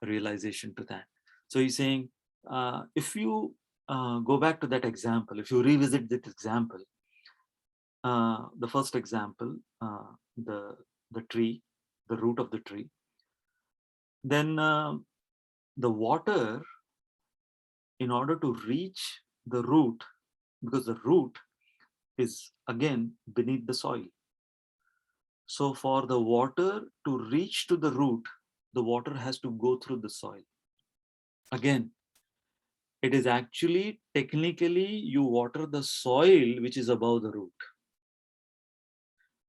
realization to that. So he's saying, if you go back to that example, if you revisit that example, the first example, the tree, the root of the tree, then the water, in order to reach the root, because the root is again beneath the soil. So for the water to reach to the root, the water has to go through the soil. Again, it is actually technically you water the soil which is above the root.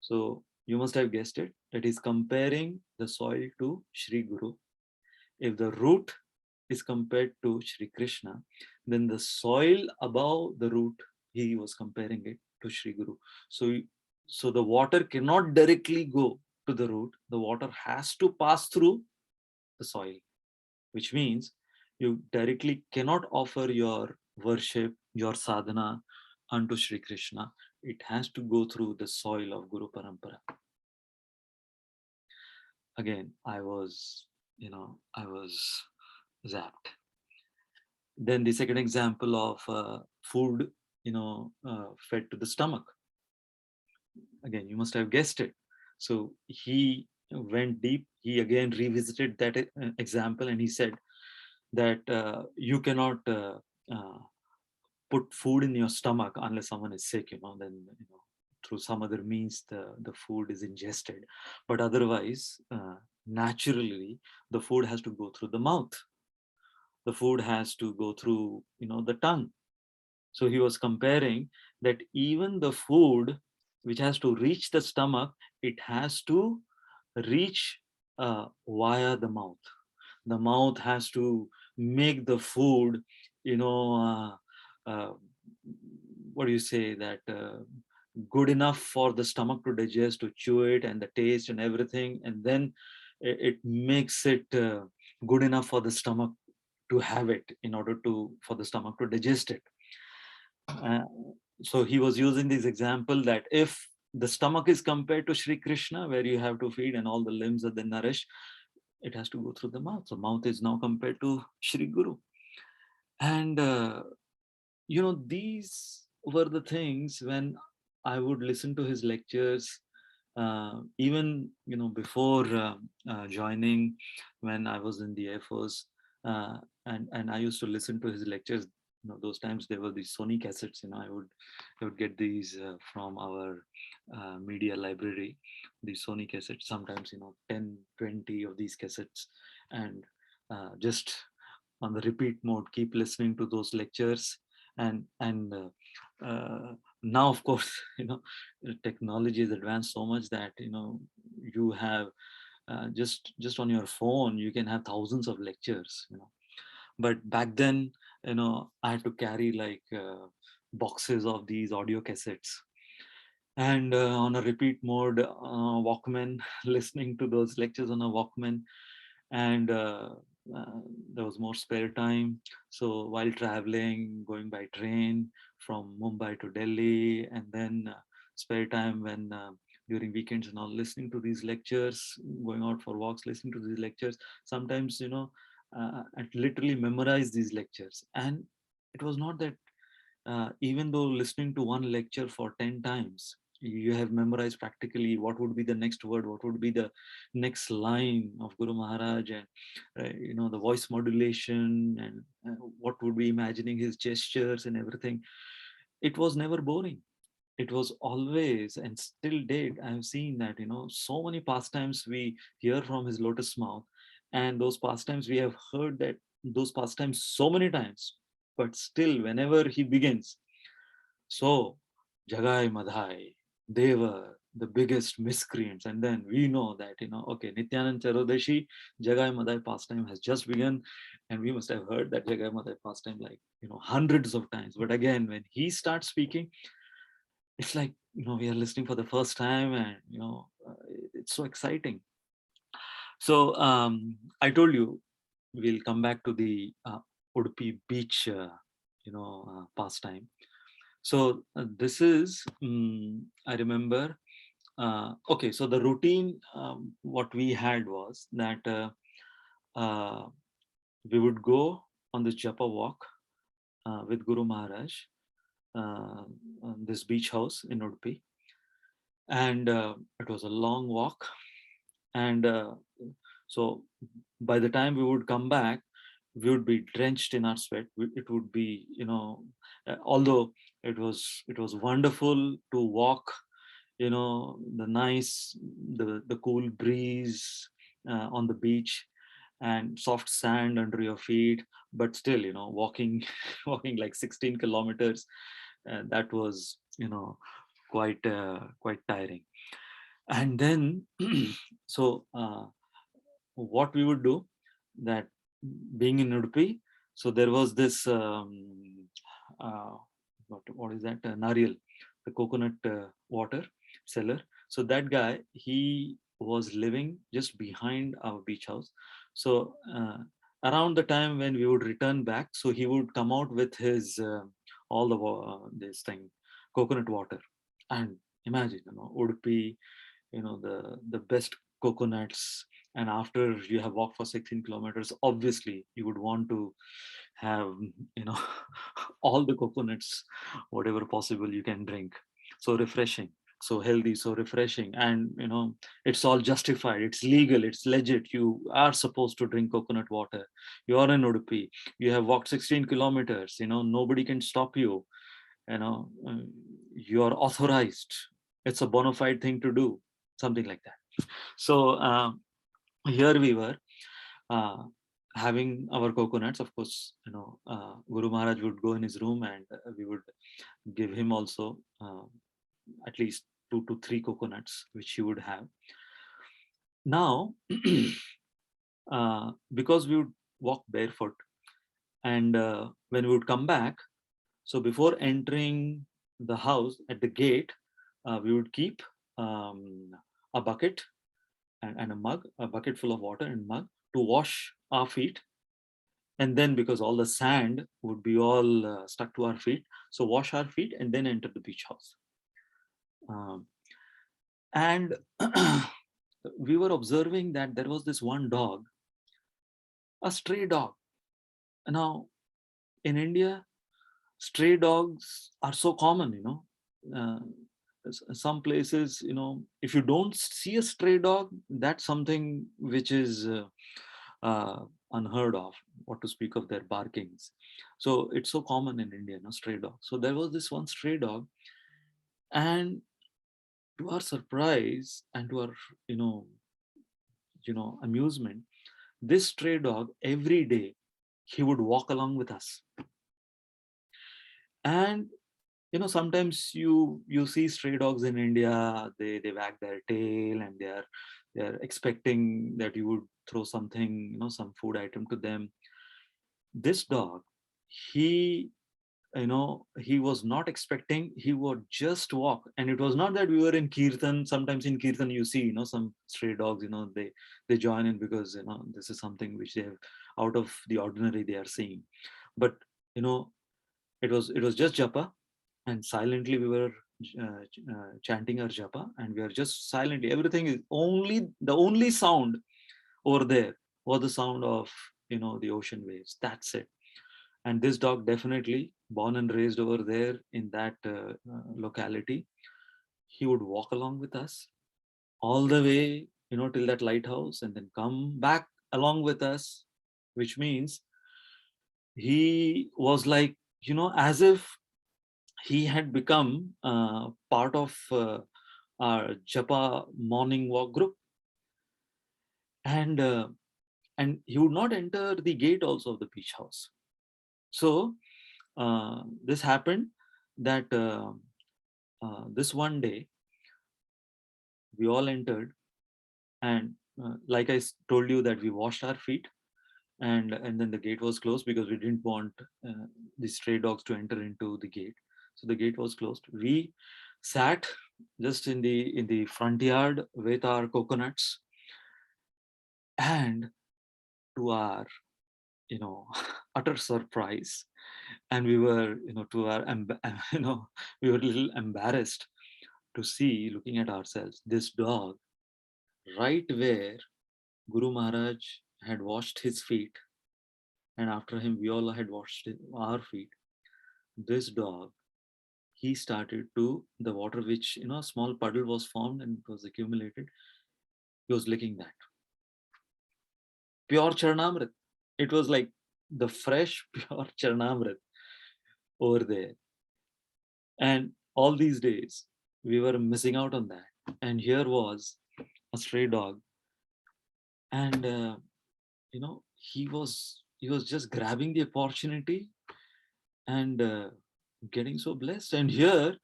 So you must have guessed it. It is comparing the soil to Shri Guru. If the root is compared to Shri Krishna, then the soil above the root, he was comparing it to Shri Guru. So the water cannot directly go to the root. The water has to pass through the soil, which means you directly cannot offer your worship, your sadhana unto Shri Krishna. It has to go through the soil of Guru Parampara. Again, I was zapped. Then the second example of food, fed to the stomach. Again, you must have guessed it. So he went deep. He again revisited that example, and he said that you cannot put food in your stomach unless someone is sick. Then through some other means the food is ingested, but otherwise naturally the food has to go through the mouth. The food has to go through the tongue. So he was comparing that even the food which has to reach the stomach, it has to reach via the mouth. The mouth has to make the food, what do you say, that good enough for the stomach to digest, to chew it, and the taste and everything, and then it makes it good enough for the stomach to have it in order for the stomach to digest it. So he was using this example that if the stomach is compared to Shri Krishna, where you have to feed and all the limbs are then nourished, it has to go through the mouth. So mouth is now compared to Shri Guru. And these were the things when I would listen to his lectures, even before joining, when I was in the Air Force, and I used to listen to his lectures. Those times there were these Sony cassettes. I would get these from our media library, these Sony cassettes. Sometimes 10, 20 of these cassettes, and just on the repeat mode, keep listening to those lectures. And now, of course, technology has advanced so much that you have just on your phone you can have thousands of lectures. But back then, I had to carry like boxes of these audio cassettes, and on a repeat mode, Walkman, listening to those lectures on a Walkman. And there was more spare time, so while traveling, going by train from Mumbai to Delhi, and then spare time when during weekends and all, listening to these lectures, going out for walks, listening to these lectures. Sometimes I'd literally memorize these lectures. And it was not that even though listening to one lecture for 10 times, you have memorized practically what would be the next word, what would be the next line of Guru Maharaj, and the voice modulation, and what would be imagining his gestures and everything. It was never boring. It was always, and still date, I have seen that so many pastimes we hear from his lotus mouth, and those pastimes we have heard that those pastimes so many times, but still whenever he begins, so Jagai Madhai, they were the biggest miscreants. And then we know that, okay, Nityanand Charodashi, Jagai Madhai pastime has just begun. And we must have heard that Jagai Madhai pastime like, hundreds of times. But again, when he starts speaking, it's like, we are listening for the first time, and, it's so exciting. So I told you, we'll come back to the Udupi beach, pastime. So this is, I remember, okay, so the routine, what we had was that we would go on this Japa walk with Guru Maharaj, on this beach house in Udupi. And it was a long walk. And so by the time we would come back, we would be drenched in our sweat. It would be, although It was wonderful to walk, the cool breeze on the beach and soft sand under your feet, but still, walking, walking like 16 kilometers, that was, quite tiring. And then, so what we would do, that being in Udupi, so there was this, uh, what is that, Nariyal, the coconut water seller. So that guy, he was living just behind our beach house. So around the time when we would return back, so he would come out with his all the this thing, coconut water. And imagine, Udupi, the best coconuts, and after you have walked for 16 kilometers, obviously you would want to have, all the coconuts, whatever possible you can drink. So refreshing, so healthy, so refreshing. And it's all justified, it's legal, it's legit. You are supposed to drink coconut water. You are in Udupi, you have walked 16 kilometers, nobody can stop you. You are authorized, it's a bona fide thing to do, something like that. So here we were, having our coconuts. Of course, Guru Maharaj would go in his room, and we would give him also at least 2 to 3 coconuts, which he would have. Now, because we would walk barefoot, and when we would come back, so before entering the house at the gate, we would keep a bucket and a mug, a bucket full of water and mug, to wash our feet. And then, because all the sand would be all stuck to our feet, so wash our feet and then enter the beach house. And we were observing that there was this one dog, a stray dog. Now, in India, stray dogs are so common, some places, if you don't see a stray dog, that's something which is unheard of, what to speak of their barkings. So it's so common in India, stray dog. So there was this one stray dog, and to our surprise and to our amusement, this stray dog, every day he would walk along with us. And sometimes you see stray dogs in India, they wag their tail, and they're expecting that you would throw something, some food item to them. This dog, he was not expecting, he would just walk. And it was not that we were in Kirtan. Sometimes in Kirtan you see, some stray dogs, they join in because, this is something which they have out of the ordinary they are seeing. But, it was just japa, and silently we were chanting our japa, and we are just silently, everything is the only sound over there was the sound of, the ocean waves. That's it. And this dog, definitely born and raised over there in that locality, he would walk along with us all the way, till that lighthouse, and then come back along with us, which means he was like, as if he had become part of our Japa morning walk group. And he would not enter the gate also of the beach house. So this happened that this one day we all entered, and like I told you, that we washed our feet, and then the gate was closed because we didn't want the stray dogs to enter into the gate. So the gate was closed. We sat just in the front yard with our coconuts, and to our utter surprise, and we were to our we were a little embarrassed to see, looking at ourselves, this dog right where Guru Maharaj had washed his feet, and after him we all had washed our feet. This dog, he started to, the water which, a small puddle was formed and it was accumulated, he was licking that. Pure Charnamrit. It was like the fresh, pure Charnamrit over there. And all these days, we were missing out on that. And here was a stray dog. And, he was just grabbing the opportunity and getting so blessed. And here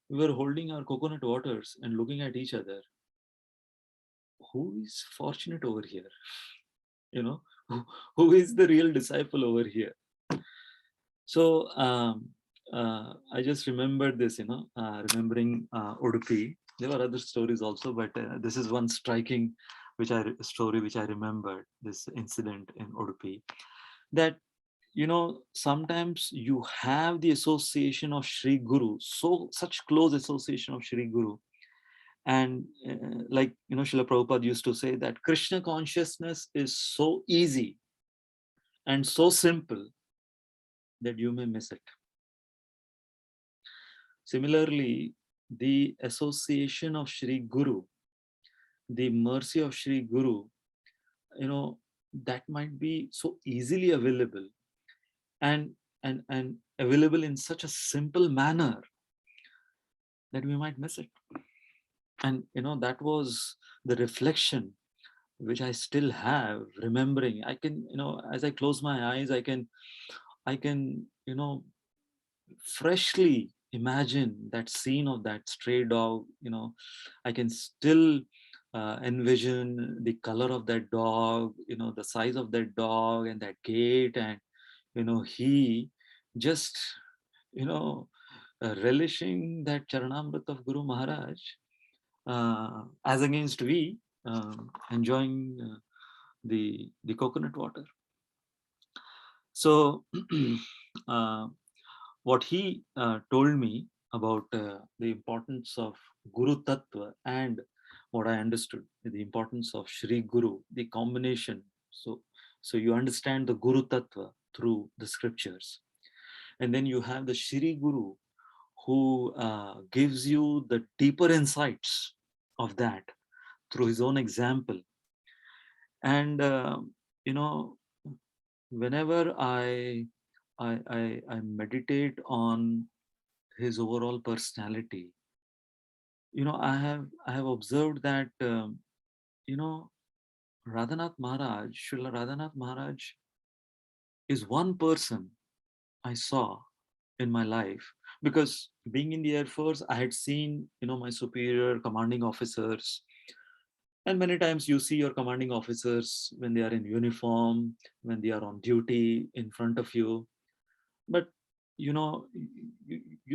we were holding our coconut waters and looking at each other. Who is fortunate over here? Who is the real disciple over here? So I just remembered this, remembering Udupi. There were other stories also, but this is one striking story which I remembered, this incident in Udupi, that sometimes you have the association of Sri Guru, such close association of Sri Guru. And like, Srila Prabhupada used to say that Krishna consciousness is so easy and so simple that you may miss it. Similarly, the association of Sri Guru, the mercy of Sri Guru, that might be so easily available and available in such a simple manner that we might miss it. And that was the reflection which I still have, remembering. I can, as I close my eyes, I can freshly imagine that scene of that stray dog. I can still envision the color of that dog, the size of that dog and that gait, and he just relishing that charanamrit of Guru Maharaj, as against we enjoying the coconut water. So what he told me about the importance of Guru Tattva, and what I understood, the importance of Shri Guru, the combination. So you understand the Guru Tattva through the scriptures. And then you have the Shri Guru, who gives you the deeper insights of that through his own example. And whenever I meditate on his overall personality, I have observed that Radhanath Maharaj, Srila Radhanath Maharaj, is one person I saw in my life. Because being in the Air Force, I had seen my superior commanding officers, and many times you see your commanding officers when they are in uniform, when they are on duty in front of you, but you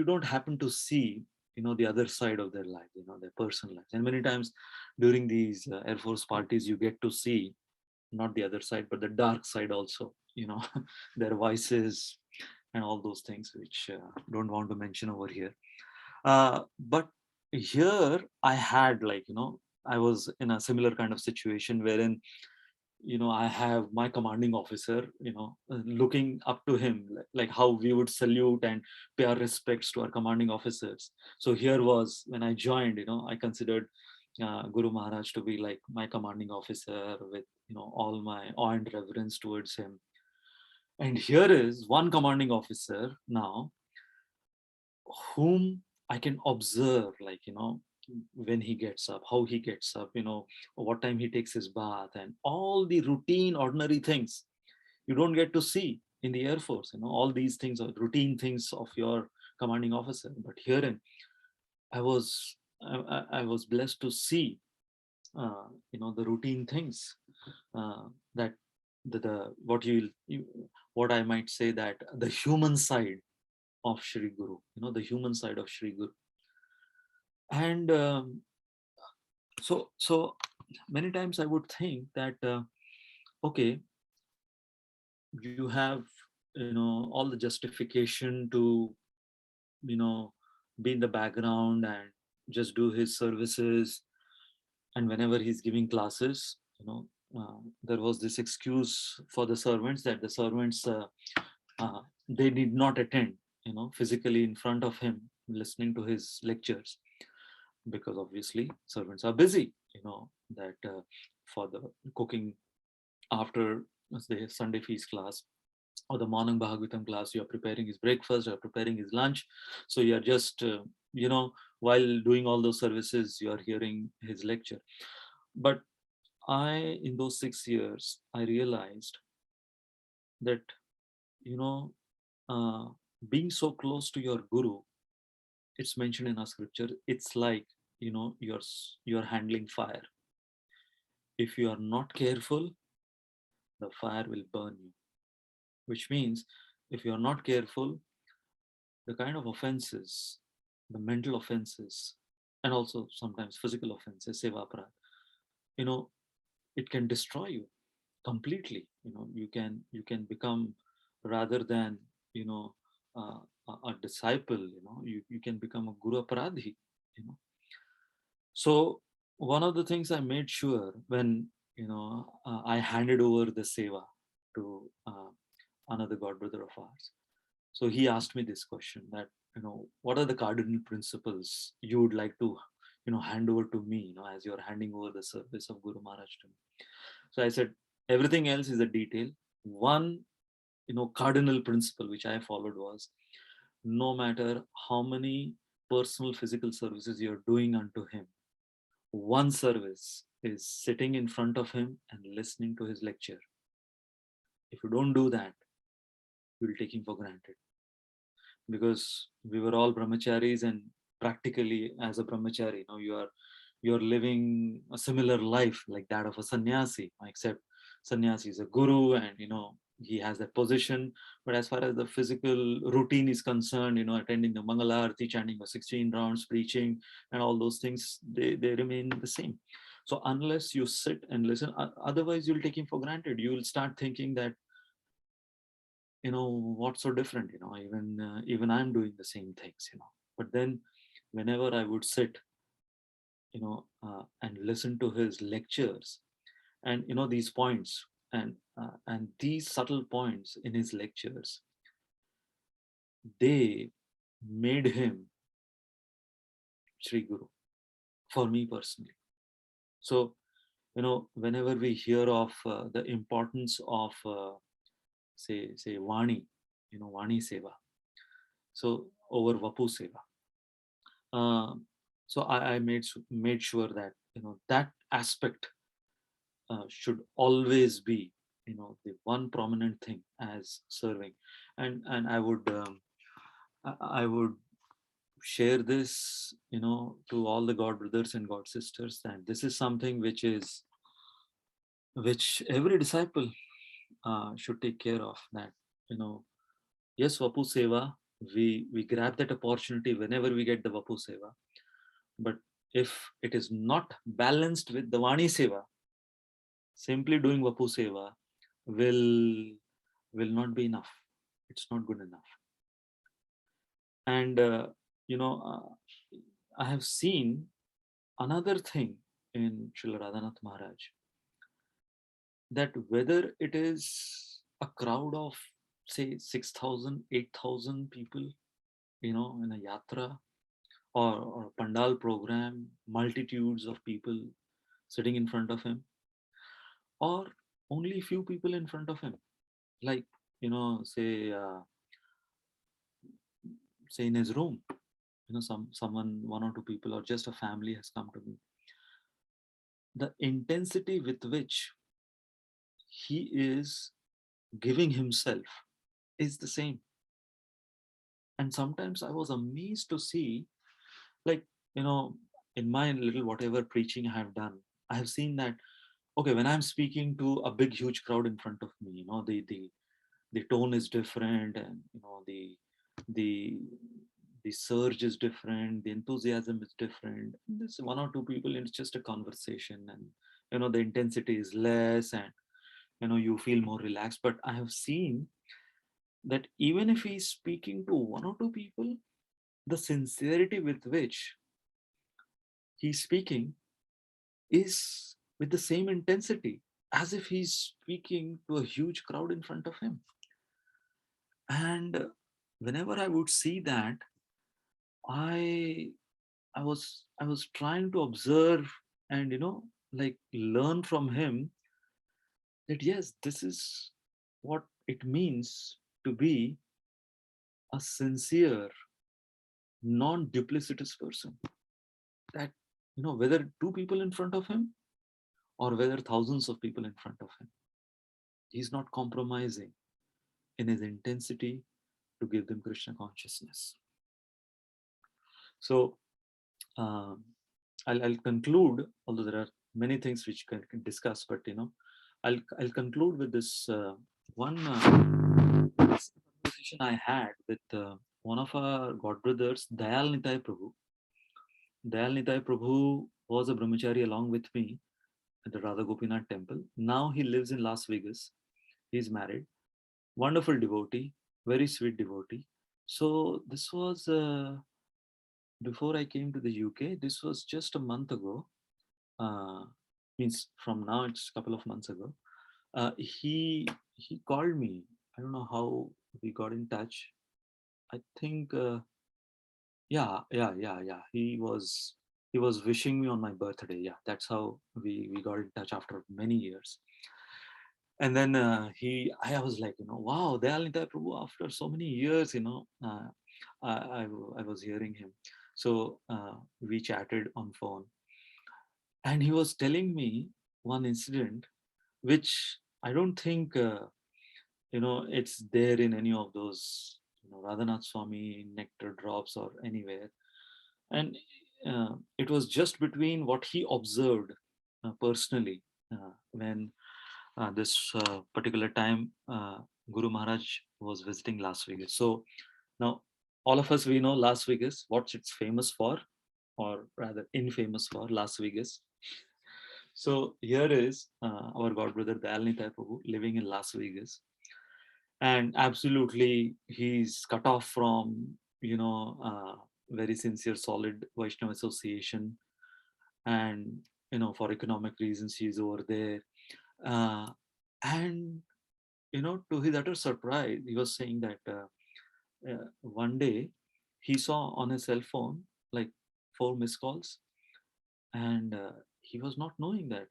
don't happen to see the other side of their life, their personal life. And many times during these Air Force parties, you get to see not the other side, but the dark side also, their vices and all those things, which don't want to mention over here. But here I had, I was in a similar kind of situation wherein I have my commanding officer, looking up to him, like how we would salute and pay our respects to our commanding officers. So here was when I joined, I considered Guru Maharaj to be like my commanding officer, with all my awe and reverence towards him. And here is one commanding officer now, whom I can observe, when he gets up, how he gets up, what time he takes his bath, and all the routine, ordinary things you don't get to see in the Air Force. All these things are routine things of your commanding officer. But herein, I was blessed to see, the routine things, that what I might say, that the human side of Shri Guru, the human side of Shri Guru. And so many times I would think that, okay, you have, all the justification to, be in the background and just do his services. And whenever he's giving classes, there was this excuse for the servants, that the servants, they did not attend, physically in front of him, listening to his lectures, because obviously servants are busy, that for the cooking after the Sunday feast class. or the morning Bhagavatam class, you're preparing his breakfast, you're preparing his lunch. So you're just, while doing all those services, you're hearing his lecture. But in those 6 years, I realized that, being so close to your guru, it's mentioned in our scripture, it's like, you're handling fire. If you are not careful, the fire will burn you. Which means, if you are not careful, the kind of offenses, the mental offenses, and also sometimes physical offenses, seva-aparadh, it can destroy you completely. You can become, rather than, a disciple, you can become a guru aparadhi. So one of the things I made sure when, I handed over the seva to another god brother of ours. So he asked me this question, that, what are the cardinal principles you would like to, hand over to me, as you're handing over the service of Guru Maharaj to me. So I said, everything else is a detail. One, cardinal principle which I followed was, no matter how many personal physical services you're doing unto him, one service is sitting in front of him and listening to his lecture. If you don't do that, you will take him for granted. Because we were all brahmacharis, and practically as a brahmachari, you're living a similar life like that of a sannyasi, except sannyasi is a guru and he has that position. But as far as the physical routine is concerned, attending the Mangala Arati, chanting for 16 rounds, preaching, and all those things, they remain the same. So unless you sit and listen, otherwise you'll take him for granted. You will start thinking that, what's so different, even I'm doing the same things, But then whenever I would sit, and listen to his lectures, and these points, and these subtle points in his lectures, they made him Sri Guru for me personally. So, whenever we hear of the importance of say Vani, Vani Seva, so over Vapu Seva. So I made sure that, that aspect should always be, the one prominent thing as serving. And I would share this, to all the God brothers and God sisters, that this is something which every disciple should take care of. That, yes, Vapu Seva, we grab that opportunity whenever we get the Vapu Seva. But if it is not balanced with the Vani Seva, simply doing Vapu Seva will not be enough. It's not good enough. And, I have seen another thing in Srila Radhanath Maharaj, that whether it is a crowd of, say, 6,000, 8,000 people, in a yatra, or a pandal program, multitudes of people sitting in front of him, or only few people in front of him, like, say in his room, someone, one or two people, or just a family has come to me. The intensity with which he is giving himself is the same. And sometimes I was amazed to see, like, in my little whatever preaching I have done, I have seen that, okay, when I'm speaking to a big, huge crowd in front of me, the tone is different, and, the surge is different, the enthusiasm is different. This one or two people, it's just a conversation, and, the intensity is less, and, you feel more relaxed. But I have seen that even if he's speaking to one or two people, the sincerity with which he's speaking is with the same intensity as if he's speaking to a huge crowd in front of him. And whenever I would see that, I was trying to observe and, like, learn from him that, yes, this is what it means to be a sincere, non-duplicitous person. That, whether two people in front of him or whether thousands of people in front of him, he's not compromising in his intensity to give them Krishna consciousness. So I'll conclude, although there are many things which can discuss, but I'll conclude with this one conversation I had with one of our god brothers, Dayal Nitai Prabhu. Dayal Nitai Prabhu was a brahmachari along with me at the Radha Gopinath temple. Now he lives in Las Vegas. He's married. Wonderful devotee, very sweet devotee. So this was before I came to the UK. This was just a month ago. Means from now it's a couple of months ago. He called me. I don't know how we got in touch. I think yeah. He was wishing me on my birthday. Yeah, that's how we got in touch after many years. And then I was like, wow, Dayal Nitai Prabhu, after so many years, I was hearing him. So we chatted on phone, and he was telling me one incident, which I don't think, it's there in any of those, Radhanath Swami nectar drops or anywhere. And it was just between what he observed personally when this particular time Guru Maharaj was visiting Las Vegas. So now all of us, we know Las Vegas, what it's famous for, or rather infamous for, Las Vegas. So here is our god brother Dayal Nitai Prabhu living in Las Vegas, and absolutely he's cut off from very sincere solid Vaishnava association, and for economic reasons he's over there, and to his utter surprise, he was saying that one day he saw on his cell phone like 4 missed calls, and he was not knowing that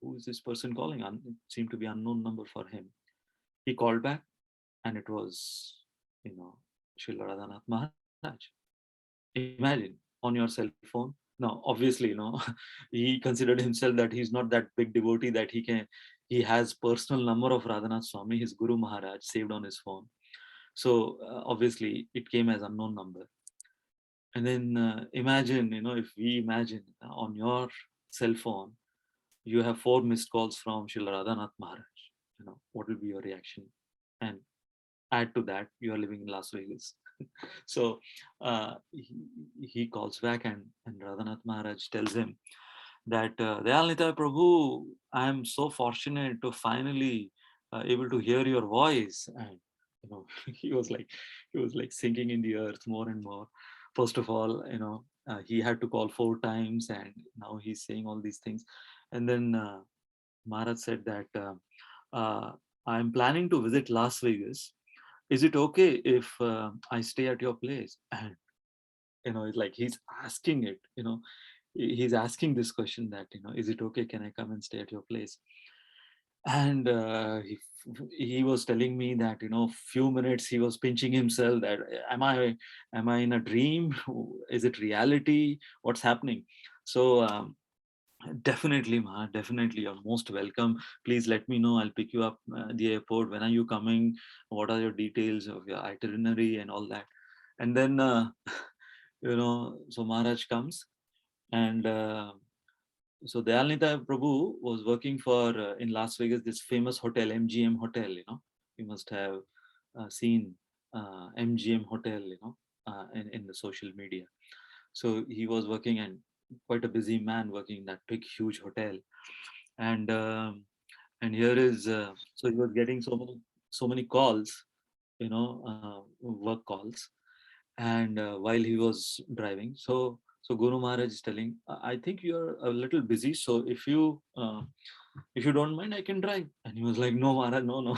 who is this person calling. It seemed to be unknown number for him. He called back, and it was Srila Radhanath Maharaj. Imagine, on your cell phone. Now obviously he considered himself that he's not that big devotee that he has personal number of Radhanath Swami, his Guru Maharaj, saved on his phone. So obviously it came as unknown number. And then imagine, if we imagine on your cell phone you have 4 missed calls from Srila Radhanath Maharaj, what will be your reaction? And add to that, you are living in Las Vegas. So he calls back, and Radhanath Maharaj tells him that Dayal Nitai Prabhu, I am so fortunate to finally able to hear your voice. And he was like sinking in the earth more and more. First of all, he had to call 4 times, and now he's saying all these things. And then Maharaj said that I'm planning to visit Las Vegas. Is it okay if I stay at your place? And it's like he's asking it, he's asking this question that, is it okay, can I come and stay at your place? And he was telling me that, few minutes he was pinching himself that am I in a dream? Is it reality? What's happening? So definitely, Ma, definitely, you're most welcome. Please let me know. I'll pick you up at the airport. When are you coming? What are your details of your itinerary and all that? And then, so Maharaj comes, and so Dayal Nitai Prabhu was working for in Las Vegas, this famous hotel, MGM Hotel. You must have seen MGM Hotel, in the social media. So he was working, and quite a busy man working in that big, huge hotel. And here is so he was getting so many calls, work calls, and while he was driving. So Guru Maharaj is telling, I think you're a little busy, so if you don't mind, I can drive. And he was like, no Maharaj, no.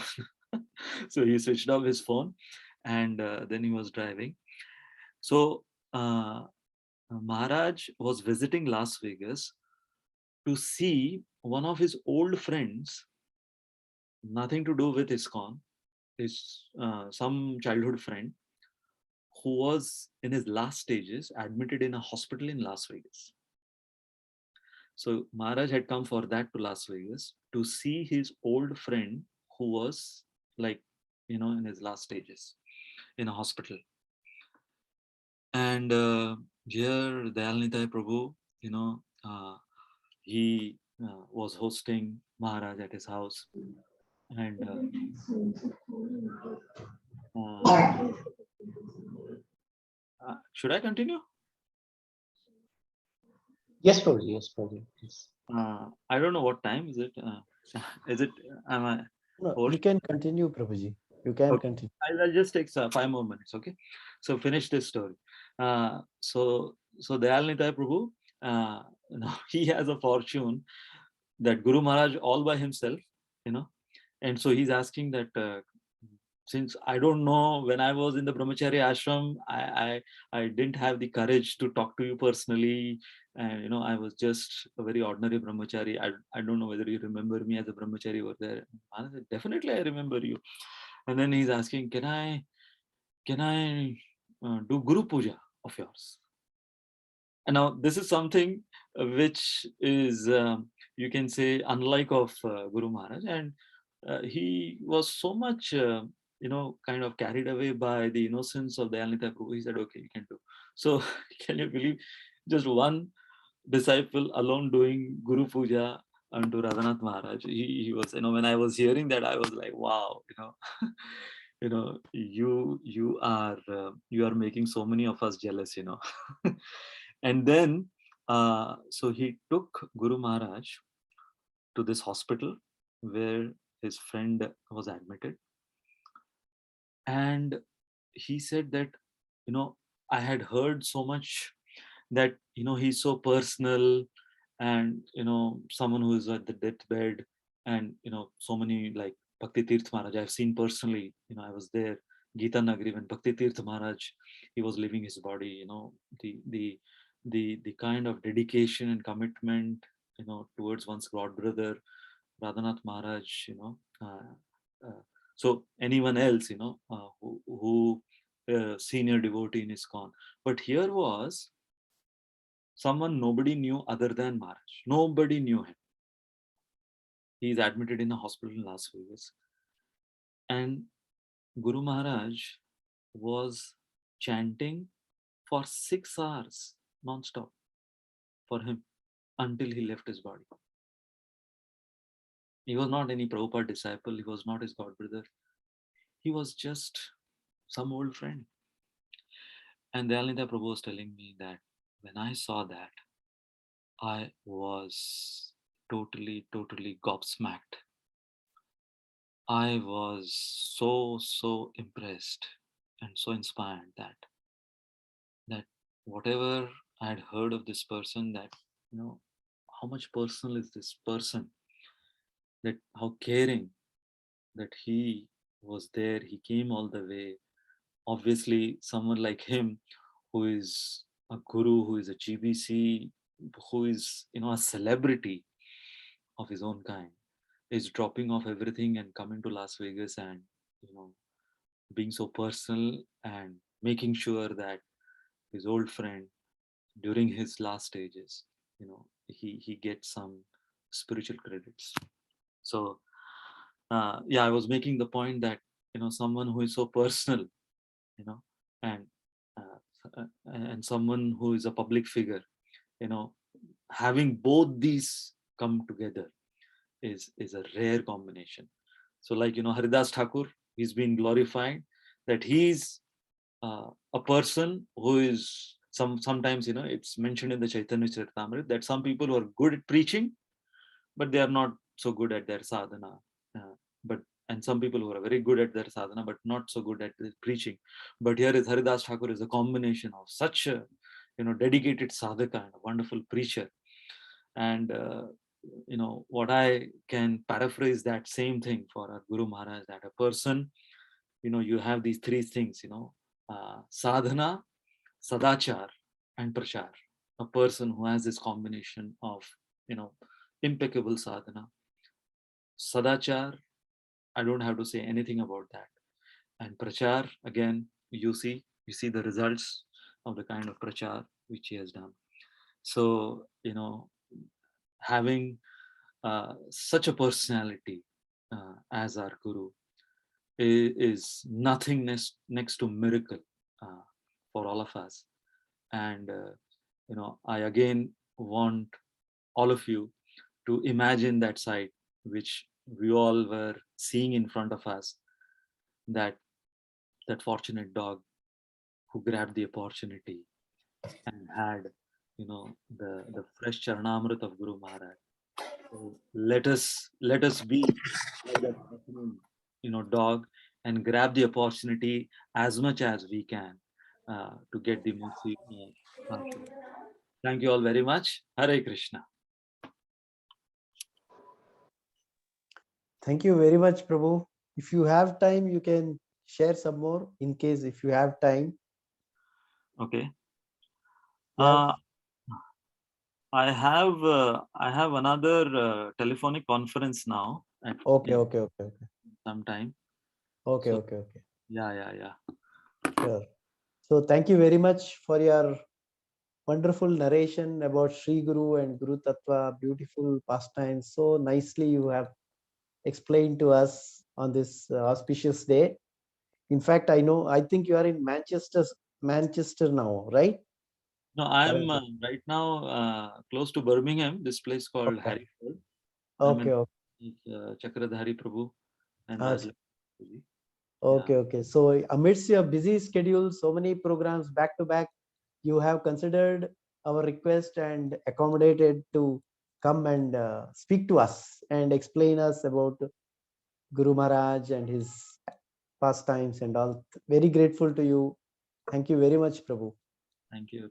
So he switched off his phone, and then he was driving. So Maharaj was visiting Las Vegas to see one of his old friends, nothing to do with ISKCON, is some childhood friend who was in his last stages, admitted in a hospital in Las Vegas. So Maharaj had come for that to Las Vegas to see his old friend who was like, in his last stages in a hospital. And here Dayalnitai Prabhu, he was hosting Maharaj at his house. And should I continue? Yes, Prabhuji. Yes, Prabhuji. Yes. I don't know what time is it. Is it? Am I? No, you can continue, Prabhuji. You can Okay. continue. I'll just take 5 more minutes. Okay. So finish this story. So Dayalnitai Prabhu, now he has a fortune that Guru Maharaj all by himself, and so he's asking that since I don't know, when I was in the brahmachari ashram, I didn't have the courage to talk to you personally, and I was just a very ordinary brahmachari. I don't know whether you remember me as a brahmachari over there. Maharaj said, definitely I remember you. And then he's asking, can I do Guru Puja of yours? And now this is something which is, you can say, unlike of Guru Maharaj. And he was so much, kind of carried away by the innocence of Dayalnitai Prabhu. He said, okay, you can do. So can you believe just one disciple alone doing Guru Puja unto Radhanath Maharaj? He was, when I was hearing that, I was like, wow, you are making so many of us jealous, And then so he took Guru Maharaj to this hospital where his friend was admitted, and he said that I had heard so much that he's so personal, and someone who is at the deathbed, and so many like Bhakti Tirth Maharaj I've seen personally. I was there, Gita Nagari, when Bhakti Tirth Maharaj, he was leaving his body. The kind of dedication and commitment towards one's god brother Radhanath Maharaj. So anyone else who senior devotee in ISKCON, but here was someone nobody knew other than Maharaj. Nobody knew him. He is admitted in a hospital in Las Vegas. And Guru Maharaj was chanting for 6 hours non-stop for him until he left his body. He was not any Prabhupada disciple. He was not his god brother. He was just some old friend. And Dayalnita Prabhu was telling me that when I saw that, I was totally gobsmacked. I was so impressed and so inspired that whatever I had heard of this person, that how much personal is this person, that how caring, that he was there, he came all the way. Obviously someone like him, who is a guru, who is a GBC, who is a celebrity of his own kind, is dropping off everything and coming to Las Vegas and being so personal and making sure that his old friend during his last stages, he gets some spiritual credits. So I was making the point that someone who is so personal, and and someone who is a public figure, having both these come together is a rare combination. So like Haridas Thakur, he's been glorified, that he's a person who is sometimes it's mentioned in the Chaitanya Charitamrita that some people who are good at preaching, but they are not so good at their sadhana. And some people who are very good at their sadhana, but not so good at the preaching. But here is Haridas Thakur is a combination of such a dedicated sadhaka and a wonderful preacher. And what I can paraphrase that same thing for our Guru Maharaj, that a person, you have these 3 things, sadhana, sadachar, and prachar. A person who has this combination of impeccable sadhana, sadachar, I don't have to say anything about that. And prachar, again, you see the results of the kind of prachar which he has done. So, having such a personality as our guru is nothing next to miracle for all of us. And I again want all of you to imagine that sight which we all were seeing in front of us, that fortunate dog who grabbed the opportunity and had the fresh charanamrit of Guru Maharaj. So let us be like that fortunate, dog, and grab the opportunity as much as we can to get the mercy. Thank you all very much. Hare Krishna. Thank you very much, Prabhu. If you have time, you can share some more in case if you have time. Okay. Yeah. I have another telephonic conference now at Okay. some time. Okay. So- Okay. Yeah. Sure. So thank you very much for your wonderful narration about Sri Guru and Guru Tattva, beautiful pastimes. So nicely you have explained to us on this auspicious day. In fact, I think you are in Manchester now, right? No, I'm Currently. right now close to Birmingham. This place called Okay. Harryford. I'm Okay. in Chakradhari Prabhu and Okay. Rajlakshmi. Okay. So amidst your busy schedule, so many programs back to back, you have considered our request and accommodated to come and speak to us and explain us about Guru Maharaj and his pastimes and all. Very grateful to you. Thank you very much, Prabhu.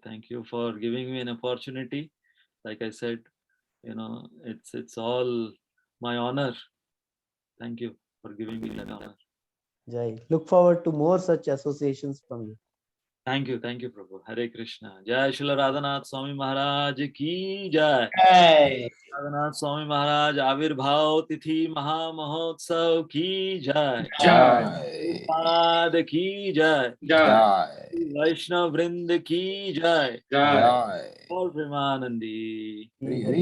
Thank you for giving me an opportunity. Like I said, it's all my honor. Thank you for giving me that honor. Jai. Look forward to more such associations from you. Thank you, Prabhu. Hare Krishna. Jai Shila Radhanath Swami Maharaj ki jai. Hey. Radhanath Swami Maharaj Avirbhav Tithi Maha Mahotsav ki jai. Jai. Pad ki jai. Jai. Vaishnav Vrind ki jai. Jai. All Premanandi. Hari Hari.